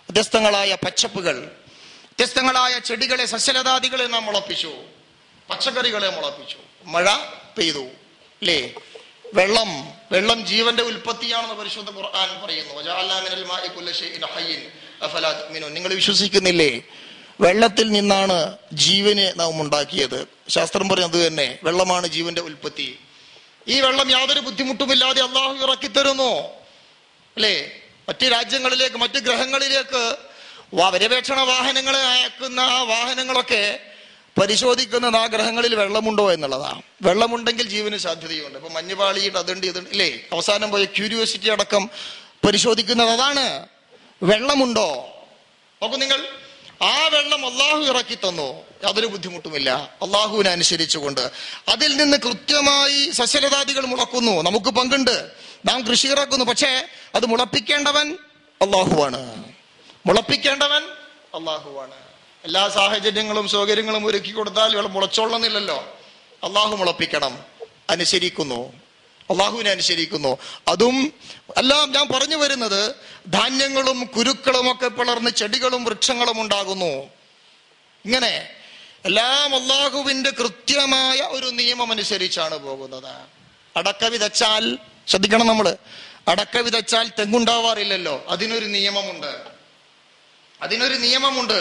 വ്യത്യസ്തങ്ങളായ പച്ചപ്പുകൾ, വ്യത്യസ്തങ്ങളായ ചെടികളെ, സസ്യലതാദികളെ നാം മുളപ്പിച്ചു, പച്ചക്കറികളെ മുളപ്പിച്ചു. മഴ പെയ്തു അല്ലേ? വെള്ളം ജീവന്റെ ഉൽപ്പത്തിയാണെന്ന് പരിശുദ്ധ ഖുർആൻ പറയുന്നു. വജഅൽനാ മിനൽ മാഇ കുല്ലി ഷൈഇൻ ഹയ്യിൻ അഫലാ തുഅ്മിനൂൻ. നിങ്ങൾ വിശ്വസിക്കുന്നില്ലേ? വെള്ളത്തിൽ നിന്നാണ് ജീവനെ നാം ഉണ്ടാക്കിയത്. ശാസ്ത്രം പറയുന്നത് തന്നെ വെള്ളമാണ് ജീവന്റെ ഉൽപ്പത്തി. ഈ വെള്ളം യാതൊരു ബുദ്ധിമുട്ടുമില്ലാതെ അള്ളാഹു ഇറക്കിത്തരുന്നു അല്ലേ? മറ്റ് രാജ്യങ്ങളിലേക്ക്, മറ്റ് ഗ്രഹങ്ങളിലേക്ക് പര്യവേക്ഷണ വാഹനങ്ങളെ അയക്കുന്ന ആ വാഹനങ്ങളൊക്കെ പരിശോധിക്കുന്നത് ആ ഗ്രഹങ്ങളിൽ വെള്ളമുണ്ടോ എന്നുള്ളതാണ്. വെള്ളമുണ്ടെങ്കിൽ ജീവന് സാധ്യതയുണ്ട്. ഇപ്പൊ മഞ്ഞുപാളിയിട്ട് അതുണ്ട് ഇതുണ്ട് ഇല്ലേ? അവസാനം പോയ ക്യൂരിയോസിറ്റി അടക്കം പരിശോധിക്കുന്നത് അതാണ്. വെള്ളമുണ്ടോ നോക്കൂ നിങ്ങൾ. ആ വെള്ളം അള്ളാഹു ഇറക്കി തന്നു, യാതൊരു ബുദ്ധിമുട്ടുമില്ല. അള്ളാഹുവിനെ അനുസരിച്ചുകൊണ്ട് അതിൽ നിന്ന് കൃത്യമായി സസ്യലതാദികൾ മുളക്കുന്നു. നമുക്ക് പങ്കുണ്ട്, നാം കൃഷി ഇറക്കുന്നു. പക്ഷേ അത് മുളപ്പിക്കേണ്ടവൻ അള്ളാഹുവാണ്. എല്ലാ സാഹചര്യങ്ങളും സൗകര്യങ്ങളും ഒരുക്കി കൊടുത്താൽ ഇവിടെ മുളച്ചോളന്നില്ലല്ലോ. അള്ളാഹു മുളപ്പിക്കണം. അള്ളാഹുവിനെ അനുസരിക്കുന്നു. അതും എല്ലാം ഞാൻ പറഞ്ഞു വരുന്നത് ധാന്യങ്ങളും കുരുക്കളും ഒക്കെ പിളർന്ന് ചെടികളും വൃക്ഷങ്ങളും ഉണ്ടാകുന്നു. ഇങ്ങനെ എല്ലാം അള്ളാഹുവിന്റെ കൃത്യമായ ഒരു നിയമം അനുസരിച്ചാണ് പോകുന്നത്. അടക്ക വിതച്ചാൽ ശ്രദ്ധിക്കണം, നമ്മള് അടക്ക വിതച്ചാൽ തെങ്ങുണ്ടാവാറില്ലല്ലോ. അതിനൊരു നിയമമുണ്ട്.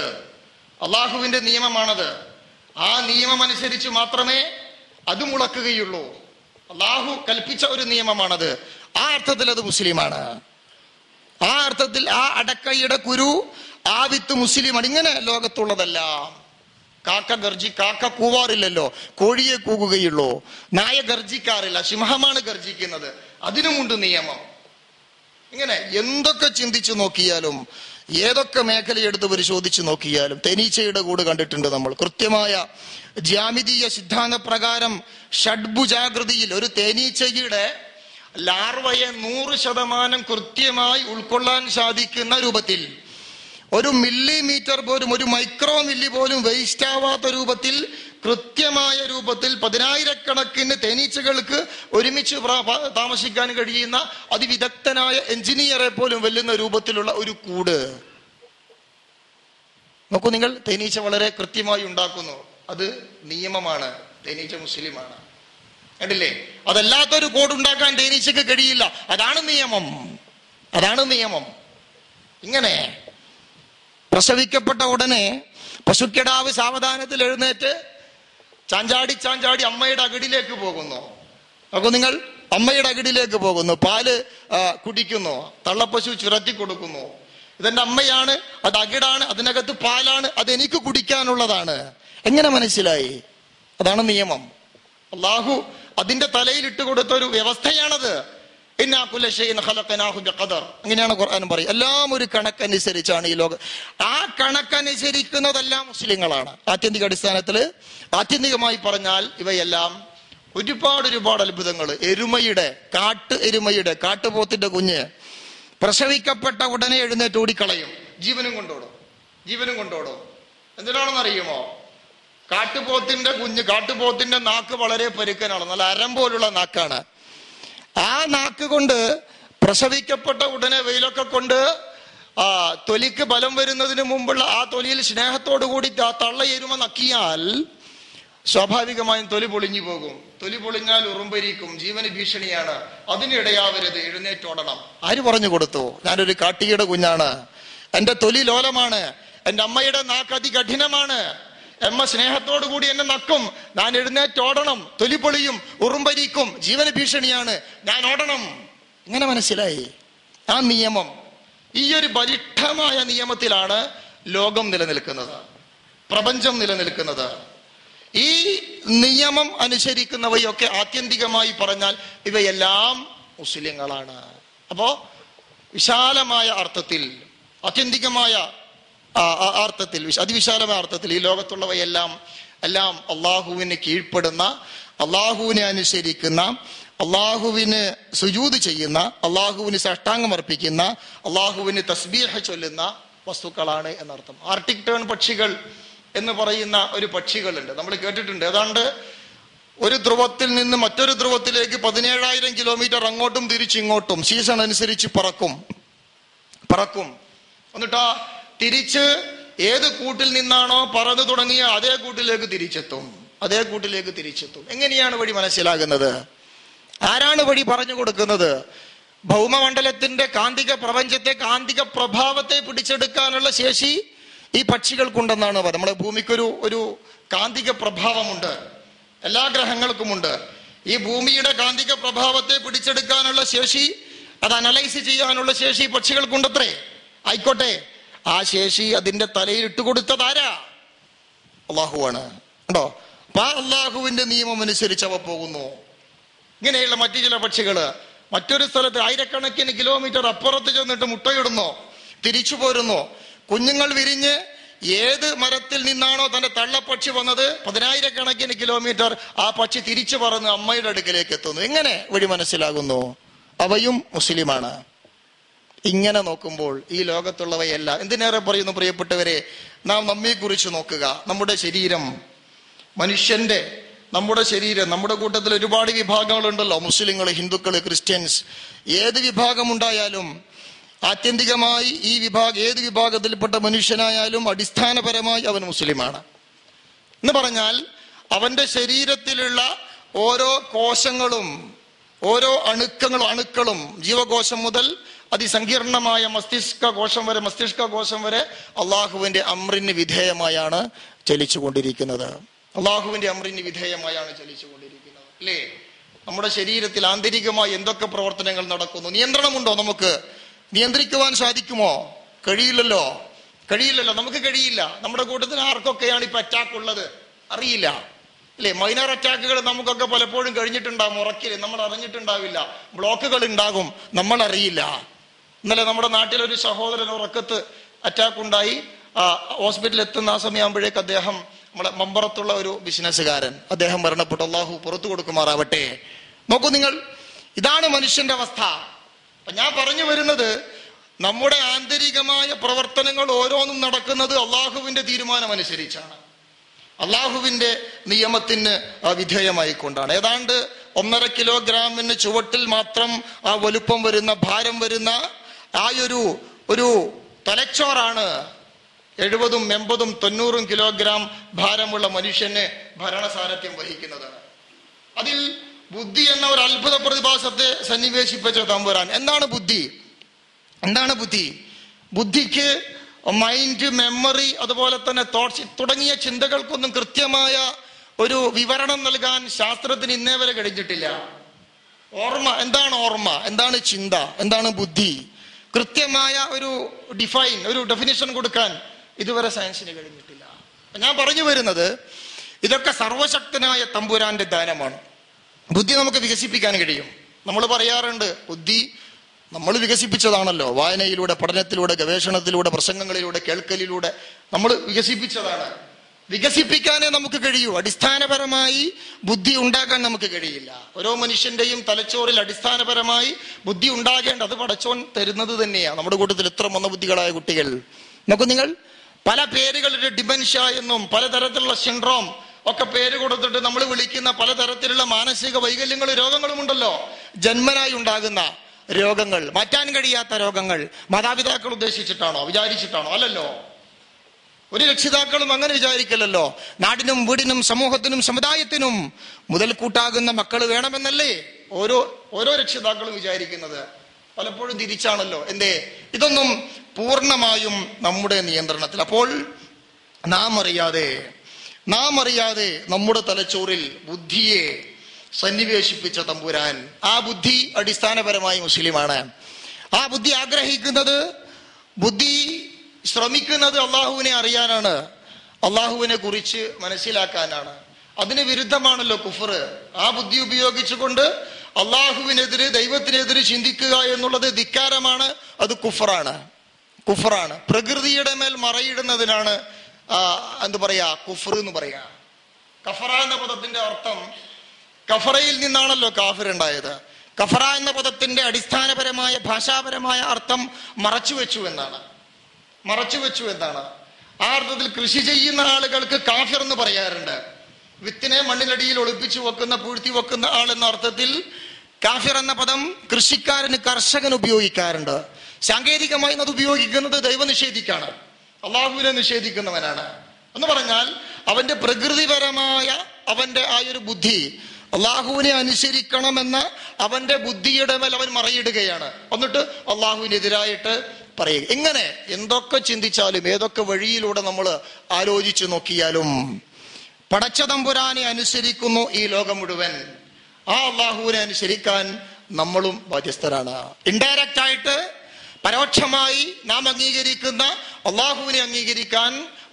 അള്ളാഹുവിന്റെ നിയമമാണത്. ആ നിയമം അനുസരിച്ച് മാത്രമേ അത് മുളക്കുകയുള്ളൂ. അള്ളാഹു കൽപ്പിച്ച ഒരു നിയമമാണത്. ആ അർത്ഥത്തിൽ അത് മുസ്ലിമാണ്. ആ അർത്ഥത്തിൽ ആ അടക്കയുടെ കുരു, ആ വിത്ത് മുസ്ലിമാണ്. ഇങ്ങനെ ലോകത്തുള്ളതെല്ലാം. കാക്ക കൂവാറില്ലല്ലോ, കോഴിയെ കൂകുകയുള്ളൂ. നായ ഗർജിക്കാറില്ല, സിംഹമാണ് ഗർജിക്കുന്നത്. അതിനുമുണ്ട് നിയമം. ഇങ്ങനെ എന്തൊക്കെ ചിന്തിച്ചു നോക്കിയാലും, ഏതൊക്കെ മേഖലയെടുത്ത് പരിശോധിച്ച് നോക്കിയാലും തേനീച്ചയുടെ കൂട് കണ്ടിട്ടുണ്ട് നമ്മൾ. കൃത്യമായ ജ്യാമിതീയ സിദ്ധാന്ത പ്രകാരം ഷഡ്ഭുജാകൃതിയിൽ ഒരു തേനീച്ചയുടെ ലാർവയെ 100% കൃത്യമായി ഉൾക്കൊള്ളാൻ സാധിക്കുന്ന രൂപത്തിൽ, ഒരു മില്ലിമീറ്റർ പോലും, ഒരു മൈക്രോ മില്ലി പോലും വേസ്റ്റ് ആവാത്ത രൂപത്തിൽ, കൃത്യമായ രൂപത്തിൽ 10,000-കണക്കിന് തേനീച്ചകൾക്ക് ഒരുമിച്ച് താമസിക്കാൻ കഴിയുന്ന അതിവിദഗ്ധനായ എഞ്ചിനീയറെ പോലും വെല്ലുന്ന രൂപത്തിലുള്ള ഒരു കൂട് നോക്കൂ നിങ്ങൾ. തേനീച്ച വളരെ കൃത്യമായി ഉണ്ടാക്കുന്നു. അത് നിയമമാണ്. തേനീച്ച മുസ്ലിമാണ്. കണ്ടില്ലേ? അതല്ലാത്തൊരു കൂടുണ്ടാക്കാൻ തേനീച്ചക്ക് കഴിയില്ല. അതാണ് നിയമം. ഇങ്ങനെ പ്രസവിക്കപ്പെട്ട ഉടനെ പശുക്കിടാവ് സാവധാനത്തിൽ എഴുന്നേറ്റ് ചാഞ്ചാടി അമ്മയുടെ അകിടിലേക്ക് പോകുന്നു. നോക്കൂ നിങ്ങൾ, അമ്മയുടെ അകിടിലേക്ക് പോകുന്നു. പാല് കുടിക്കുന്നു. തള്ളപ്പശു ചുരത്തി കൊടുക്കുന്നു. ഇതെന്റെ അമ്മയാണ്, അത് അകിടാണ്, അതിനകത്ത് പാലാണ്, അതെനിക്ക് കുടിക്കാനുള്ളതാണ്. എങ്ങനെ മനസ്സിലായി? അതാണ് നിയമം. അള്ളാഹു അതിന്റെ തലയിൽ ഇട്ടുകൊടുത്ത ഒരു വ്യവസ്ഥയാണത്. അങ്ങനെയാണ് ഖുർആൻ പറയും. എല്ലാം ഒരു കണക്കനുസരിച്ചാണ് ഈ ലോകം. ആ കണക്കനുസരിക്കുന്നതെല്ലാം മുസ്ലിങ്ങളാണ്. ആത്യന്തികമായി പറഞ്ഞാൽ ഇവയെല്ലാം ഒരുപാട് അത്ഭുതങ്ങൾ. കാട്ടുപോത്തിന്റെ കുഞ്ഞ് പ്രസവിക്കപ്പെട്ട ഉടനെ എഴുന്നേറ്റ് ഓടിക്കളയും. ജീവനും കൊണ്ടോടും. എന്തിനാണെന്നറിയുമോ? കാട്ടുപോത്തിന്റെ നാക്ക് വളരെ പരുക്കനാണ്. നല്ല അരം പോലുള്ള നാക്കാണ്. ആ നാക്ക് കൊണ്ട് പ്രസവിക്കപ്പെട്ട ഉടനെ വെയിലൊക്കെ കൊണ്ട് തൊലിക്ക് ബലം വരുന്നതിന് മുമ്പുള്ള ആ തൊലിയിൽ സ്നേഹത്തോടു കൂടി ആ തള്ള എരുമ നക്കിയാൽ സ്വാഭാവികമായും തൊലി പൊളിഞ്ഞു പോകും. തൊലി പൊളിഞ്ഞാൽ ഉറുമ്പരിക്കും, ജീവന് ഭീഷണിയാണ്. അതിനിടയാവരുത്, എഴുന്നേറ്റോടണം. ആര് പറഞ്ഞു കൊടുത്തു? ഞാനൊരു കാട്ടിയുടെ കുഞ്ഞാണ്, എന്റെ തൊലി ലോലമാണ്, എന്റെ അമ്മയുടെ നാക്ക് അതികഠിനമാണ്, അമ്മ സ്നേഹത്തോടു കൂടി എന്നെ നക്കും, ഞാൻ എഴുന്നേറ്റോടണം. തൊലി പൊളിയും, ഉറുമ്പരിക്കും, ജീവന് ഭീഷണിയാണ്, ഞാൻ ഓടണം. ഇങ്ങനെ മനസ്സിലായി. ആ നിയമം, ഈ ഒരു ബലിഷ്ഠമായ നിയമത്തിലാണ് ലോകം നിലനിൽക്കുന്നത്, പ്രപഞ്ചം നിലനിൽക്കുന്നത്. ഈ നിയമം അനുസരിക്കുന്നവയൊക്കെ ആത്യന്തികമായി പറഞ്ഞാൽ ഇവയെല്ലാം മുസ്ലിങ്ങളാണ്. അപ്പോ വിശാലമായ അർത്ഥത്തിൽ, ആത്യന്തികമായ അർത്ഥത്തിൽ, അതിവിശാലമായ അർത്ഥത്തിൽ ഈ ലോകത്തുള്ളവയെല്ലാം അള്ളാഹുവിന് കീഴ്പ്പെടുന്ന, അള്ളാഹുവിനെ അനുസരിക്കുന്ന, അള്ളാഹുവിന് സുജൂദ് ചെയ്യുന്ന, അള്ളാഹുവിന് സാഷ്ടാംഗം അർപ്പിക്കുന്ന, അള്ളാഹുവിന് തസ്ബീഹ് ചൊല്ലുന്ന വസ്തുക്കളാണ് എന്നർത്ഥം. ആർട്ടിക് ടേൺ പക്ഷികൾ എന്ന് പറയുന്ന ഒരു പക്ഷികളുണ്ട്, നമ്മൾ കേട്ടിട്ടുണ്ട്. ഏതാണ്ട് ഒരു ധ്രുവത്തിൽ നിന്ന് മറ്റൊരു ധ്രുവത്തിലേക്ക് 17,000 കിലോമീറ്റർ അങ്ങോട്ടും തിരിച്ചിങ്ങോട്ടും സീസൺ അനുസരിച്ച് പറക്കും. എന്നിട്ടാ തിരിച്ച് ഏത് കൂട്ടിൽ നിന്നാണോ പറന്നു തുടങ്ങിയ അതേ കൂട്ടിലേക്ക് തിരിച്ചെത്തും. എങ്ങനെയാണ് വഴി മനസ്സിലാകുന്നത്? ആരാണ് വഴി പറഞ്ഞു കൊടുക്കുന്നത്? ഭൗമമണ്ഡലത്തിന്റെ കാന്തിക പ്രപഞ്ചത്തെ, കാന്തിക പ്രഭാവത്തെ പിടിച്ചെടുക്കാനുള്ള ശേഷി ഈ പക്ഷികൾക്കുണ്ടെന്നാണ് പറയുന്നത്. നമ്മുടെ ഭൂമിക്കൊരു കാന്തിക പ്രഭാവമുണ്ട്, എല്ലാ ഗ്രഹങ്ങൾക്കുമുണ്ട്. ഈ ഭൂമിയുടെ കാന്തിക പ്രഭാവത്തെ പിടിച്ചെടുക്കാനുള്ള ശേഷി, അത് അനലൈസ് ചെയ്യാനുള്ള ശേഷി പക്ഷികൾക്കുണ്ടത്രേ. ആയിക്കോട്ടെ, ആ ശേഷി അതിന്റെ തലയിൽ ഇട്ടുകൊടുത്തത് ആരാ? അള്ളാഹുവാണ്. ഉണ്ടോ? അപ്പൊ അള്ളാഹുവിന്റെ നിയമം അനുസരിച്ച് അവ പോകുന്നു. ഇങ്ങനെയുള്ള മറ്റു ചില പക്ഷികള് മറ്റൊരു സ്ഥലത്ത് ആയിരക്കണക്കിന് കിലോമീറ്റർ അപ്പുറത്ത് ചെന്നിട്ട് മുട്ടയിടുന്നു, തിരിച്ചു പോരുന്നു. കുഞ്ഞുങ്ങൾ വിരിഞ്ഞ് ഏത് മരത്തിൽ നിന്നാണോ തന്റെ തള്ളപ്പക്ഷി വന്നത് 10,000 കിലോമീറ്റർ ആ പക്ഷി തിരിച്ചു പറന്ന് അമ്മയുടെ അടുക്കലേക്ക് എത്തുന്നു. എങ്ങനെ വഴി മനസ്സിലാകുന്നു? അവയും മുസ്ലിമാണ്. ഇങ്ങനെ നോക്കുമ്പോൾ ഈ ലോകത്തുള്ളവയെല്ലാം, എന്തിനേറെ പറയുന്നു പ്രിയപ്പെട്ടവരെ, നാം നമ്മെക്കുറിച്ച് നോക്കുക. നമ്മുടെ ശരീരം, നമ്മുടെ ശരീരം, നമ്മുടെ കൂട്ടത്തിൽ ഒരുപാട് വിഭാഗങ്ങളുണ്ടല്ലോ, മുസ്ലിങ്ങൾ, ഹിന്ദുക്കൾ, ക്രിസ്ത്യൻസ്. ഏത് വിഭാഗമുണ്ടായാലും ആത്യന്തികമായി ഏത് വിഭാഗത്തിൽപ്പെട്ട മനുഷ്യനായാലും അടിസ്ഥാനപരമായി അവൻ മുസ്ലിമാണ് എന്ന് പറഞ്ഞാൽ അവന്റെ ശരീരത്തിലുള്ള ഓരോ കോശങ്ങളും, ഓരോ അണുക്കളും, ജീവകോശം മുതൽ അതിസങ്കീർണമായ മസ്തിഷ്ക കോശം വരെ അള്ളാഹുവിന്റെ അമ്രിന് വിധേയമായാണ് ചലിച്ചുകൊണ്ടിരിക്കുന്നത്. അല്ലേ? നമ്മുടെ ശരീരത്തിൽ ആന്തരികമായി എന്തൊക്കെ പ്രവർത്തനങ്ങൾ നടക്കുന്നു? നിയന്ത്രണമുണ്ടോ? നമുക്ക് നിയന്ത്രിക്കുവാൻ സാധിക്കുമോ? കഴിയില്ലല്ലോ. നമുക്ക് കഴിയില്ല. നമ്മുടെ കൂട്ടത്തിൽ ആർക്കൊക്കെയാണ് ഇപ്പൊ അറ്റാക്ക് ഉള്ളത് അറിയില്ല, അല്ലെ? മൈനർ അറ്റാക്കുകൾ നമുക്കൊക്കെ പലപ്പോഴും കഴിഞ്ഞിട്ടുണ്ടാകും, ഉറക്കില് നമ്മൾ അറിഞ്ഞിട്ടുണ്ടാവില്ല. ബ്ലോക്കുകൾ ഉണ്ടാകും, നമ്മൾ അറിയില്ല. ഇന്നലെ നമ്മുടെ നാട്ടിലൊരു സഹോദരൻ ഉറക്കത്ത് അറ്റാക്ക് ഉണ്ടായി, ഹോസ്പിറ്റലിൽ എത്തുന്ന ആ സമയമാകുമ്പോഴേക്ക് അദ്ദേഹം, നമ്മളെ മമ്പറത്തുള്ള ഒരു ബിസിനസ്സുകാരൻ, അദ്ദേഹം മരണപ്പെട്ടു. അള്ളാഹു പുറത്തു കൊടുക്കുമാറാവട്ടെ. നോക്കൂ നിങ്ങൾ, ഇതാണ് മനുഷ്യന്റെ അവസ്ഥ. അപ്പൊ ഞാൻ പറഞ്ഞു വരുന്നത്, നമ്മുടെ ആന്തരികമായ പ്രവർത്തനങ്ങൾ ഓരോന്നും നടക്കുന്നത് അള്ളാഹുവിന്റെ തീരുമാനമനുസരിച്ചാണ്, അള്ളാഹുവിന്റെ നിയമത്തിന് വിധേയമായിക്കൊണ്ടാണ്. ഏതാണ്ട് 1.5 കിലോഗ്രാമിന് ചുവട്ടിൽ മാത്രം ആ വലുപ്പം വരുന്ന, ഭാരം വരുന്ന ആ ഒരു തലച്ചോറാണ് 70, 80, 90 കിലോഗ്രാം ഭാരമുള്ള മനുഷ്യന് ഭരണസാരഥ്യം വഹിക്കുന്നത്. അതിൽ ബുദ്ധി എന്ന ഒരു അത്ഭുത പ്രതിഭാസത്തെ സന്നിവേശിപ്പിച്ച തമ്പുരാൻ. എന്താണ് ബുദ്ധി? ബുദ്ധിക്ക് മൈൻഡ്, മെമ്മറി, അതുപോലെ തന്നെ തോട്ട്സ് തുടങ്ങിയ ചിന്തകൾക്കൊന്നും കൃത്യമായ ഒരു വിവരണം നൽകാൻ ശാസ്ത്രത്തിന് ഇന്നേ വരെ കഴിഞ്ഞിട്ടില്ല. എന്താണ് ഓർമ്മ, എന്താണ് ചിന്ത, എന്താണ് ബുദ്ധി, കൃത്യമായ ഒരു ഡെഫിനിഷൻ കൊടുക്കാൻ ഇതുവരെ സയൻസിന് കഴിഞ്ഞിട്ടില്ല. ഞാൻ പറഞ്ഞു വരുന്നത്, ഇതൊക്കെ സർവശക്തനായ തമ്പുരാന്റെ ദാനമാണ്. ബുദ്ധി നമുക്ക് വികസിപ്പിക്കാൻ കഴിയും. നമ്മൾ പറയാറുണ്ട്, ബുദ്ധി നമ്മൾ വികസിപ്പിച്ചതാണല്ലോ. വായനയിലൂടെ, പഠനത്തിലൂടെ, ഗവേഷണത്തിലൂടെ, പ്രസംഗങ്ങളിലൂടെ, കേൾക്കലിലൂടെ നമ്മൾ വികസിപ്പിച്ചതാണ്. വികസിപ്പിക്കാനേ നമുക്ക് കഴിയൂ. അടിസ്ഥാനപരമായി ബുദ്ധി ഉണ്ടാക്കാൻ നമുക്ക് കഴിയില്ല. ഓരോ മനുഷ്യന്റെയും തലച്ചോറിൽ അടിസ്ഥാനപരമായി ബുദ്ധി ഉണ്ടാകേണ്ടത് അത് പടച്ചോൻ തരുന്നത് തന്നെയാണ്. നമ്മുടെ കൂട്ടത്തിൽ എത്ര മന്ദബുദ്ധികളായ കുട്ടികൾ നോക്കൂ നിങ്ങൾ. പല പേരുകളുടെ ഡിമെൻഷ്യ എന്നും പലതരത്തിലുള്ള സിൻഡ്രോം ഒക്കെ പേര് കൊടുത്തിട്ട് നമ്മൾ വിളിക്കുന്ന പലതരത്തിലുള്ള മാനസിക വൈകല്യങ്ങളും രോഗങ്ങളും ഉണ്ടല്ലോ. ജന്മനായി ഉണ്ടാകുന്ന രോഗങ്ങൾ, മാറ്റാൻ കഴിയാത്ത രോഗങ്ങൾ. മാതാപിതാക്കൾ ഉദ്ദേശിച്ചിട്ടാണോ, വിചാരിച്ചിട്ടാണോ? അല്ലല്ലോ. ഒരു രക്ഷിതാക്കളും അങ്ങനെ വിചാരിക്കലല്ലോ. നാടിനും വീടിനും സമൂഹത്തിനും സമുദായത്തിനും മുതൽക്കൂട്ടാകുന്ന മക്കൾ വേണമെന്നല്ലേ ഓരോ രക്ഷിതാക്കളും വിചാരിക്കുന്നത്. പലപ്പോഴും തിരിച്ചാണല്ലോ. എന്തേ? ഇതൊന്നും പൂർണ്ണമായും നമ്മുടെ നിയന്ത്രണത്തിൽ. അപ്പോൾ നാം അറിയാതെ നമ്മുടെ തലച്ചോറിൽ ബുദ്ധിയെ സന്നിവേശിപ്പിച്ച തമ്പുരാൻ. ആ ബുദ്ധി അടിസ്ഥാനപരമായി മുസ്ലിമാണ്. ആ ബുദ്ധി ആഗ്രഹിക്കുന്നത്, ബുദ്ധി ശ്രമിക്കുന്നത് അള്ളാഹുവിനെ അറിയാനാണ്, അള്ളാഹുവിനെ കുറിച്ച് മനസ്സിലാക്കാനാണ്. അതിന് വിരുദ്ധമാണല്ലോ കുഫർ. ആ ബുദ്ധി ഉപയോഗിച്ചുകൊണ്ട് അള്ളാഹുവിനെതിരെ, ദൈവത്തിനെതിരെ ചിന്തിക്കുക എന്നുള്ളത് ധിക്കാരമാണ്, അത് കുഫറാണ്. പ്രകൃതിയുടെ മേൽ മറയിടുന്നതിനാണ് എന്ത് പറയാ, കുഫർ എന്ന് പറയാ. കഫറ എന്ന പദത്തിന്റെ അർത്ഥം, കഫറയിൽ നിന്നാണല്ലോ കാഫിർ ഉണ്ടായത്. കഫറ എന്ന പദത്തിന്റെ അടിസ്ഥാനപരമായ ഭാഷാപരമായ അർത്ഥം മറച്ചുവെച്ചു എന്നാണ്. ആ അർത്ഥത്തിൽ കൃഷി ചെയ്യുന്ന ആളുകൾക്ക് കാഫിർ എന്ന് പറയാറുണ്ട്. വിത്തിനെ മണ്ണിനടിയിൽ ഒളിപ്പിച്ചു വെക്കുന്ന, പൂഴ്ത്തി വെക്കുന്ന ആൾ എന്ന അർത്ഥത്തിൽ കാഫിർ എന്ന പദം കൃഷിക്കാരന്, കർഷകൻ ഉപയോഗിക്കാറുണ്ട്. സാങ്കേതികമായി അത് ഉപയോഗിക്കുന്നത് ദൈവനിഷേധിക്കാണ്, അള്ളാഹുവിനെ നിഷേധിക്കുന്നവനാണ്. എന്ന് പറഞ്ഞാൽ അവന്റെ പ്രകൃതിപരമായ അവന്റെ ആ ഒരു ബുദ്ധി, അള്ളാഹുവിനെ അനുസരിക്കണമെന്ന അവന്റെ ബുദ്ധിയുടെ മേൽ അവൻ മറയിടുകയാണ്. എന്നിട്ട് അള്ളാഹുവിനെതിരായിട്ട് പറയുക. എങ്ങനെ എന്തൊക്കെ ചിന്തിച്ചാലും, ഏതൊക്കെ വഴിയിലൂടെ നമ്മൾ ആലോചിച്ചു നോക്കിയാലും, പടച്ച തമ്പുരാനെ അനുസരിക്കുന്നു ഈ ലോകം മുഴുവൻ. ആ അള്ളാഹുവിനെ അനുസരിക്കാൻ നമ്മളും ബാധ്യസ്ഥരാണ്. ഇൻഡയറക്റ്റ് ആയിട്ട്, പരോക്ഷമായി നാം അംഗീകരിക്കുന്ന അള്ളാഹുവിനെ അംഗീകരിക്കാൻ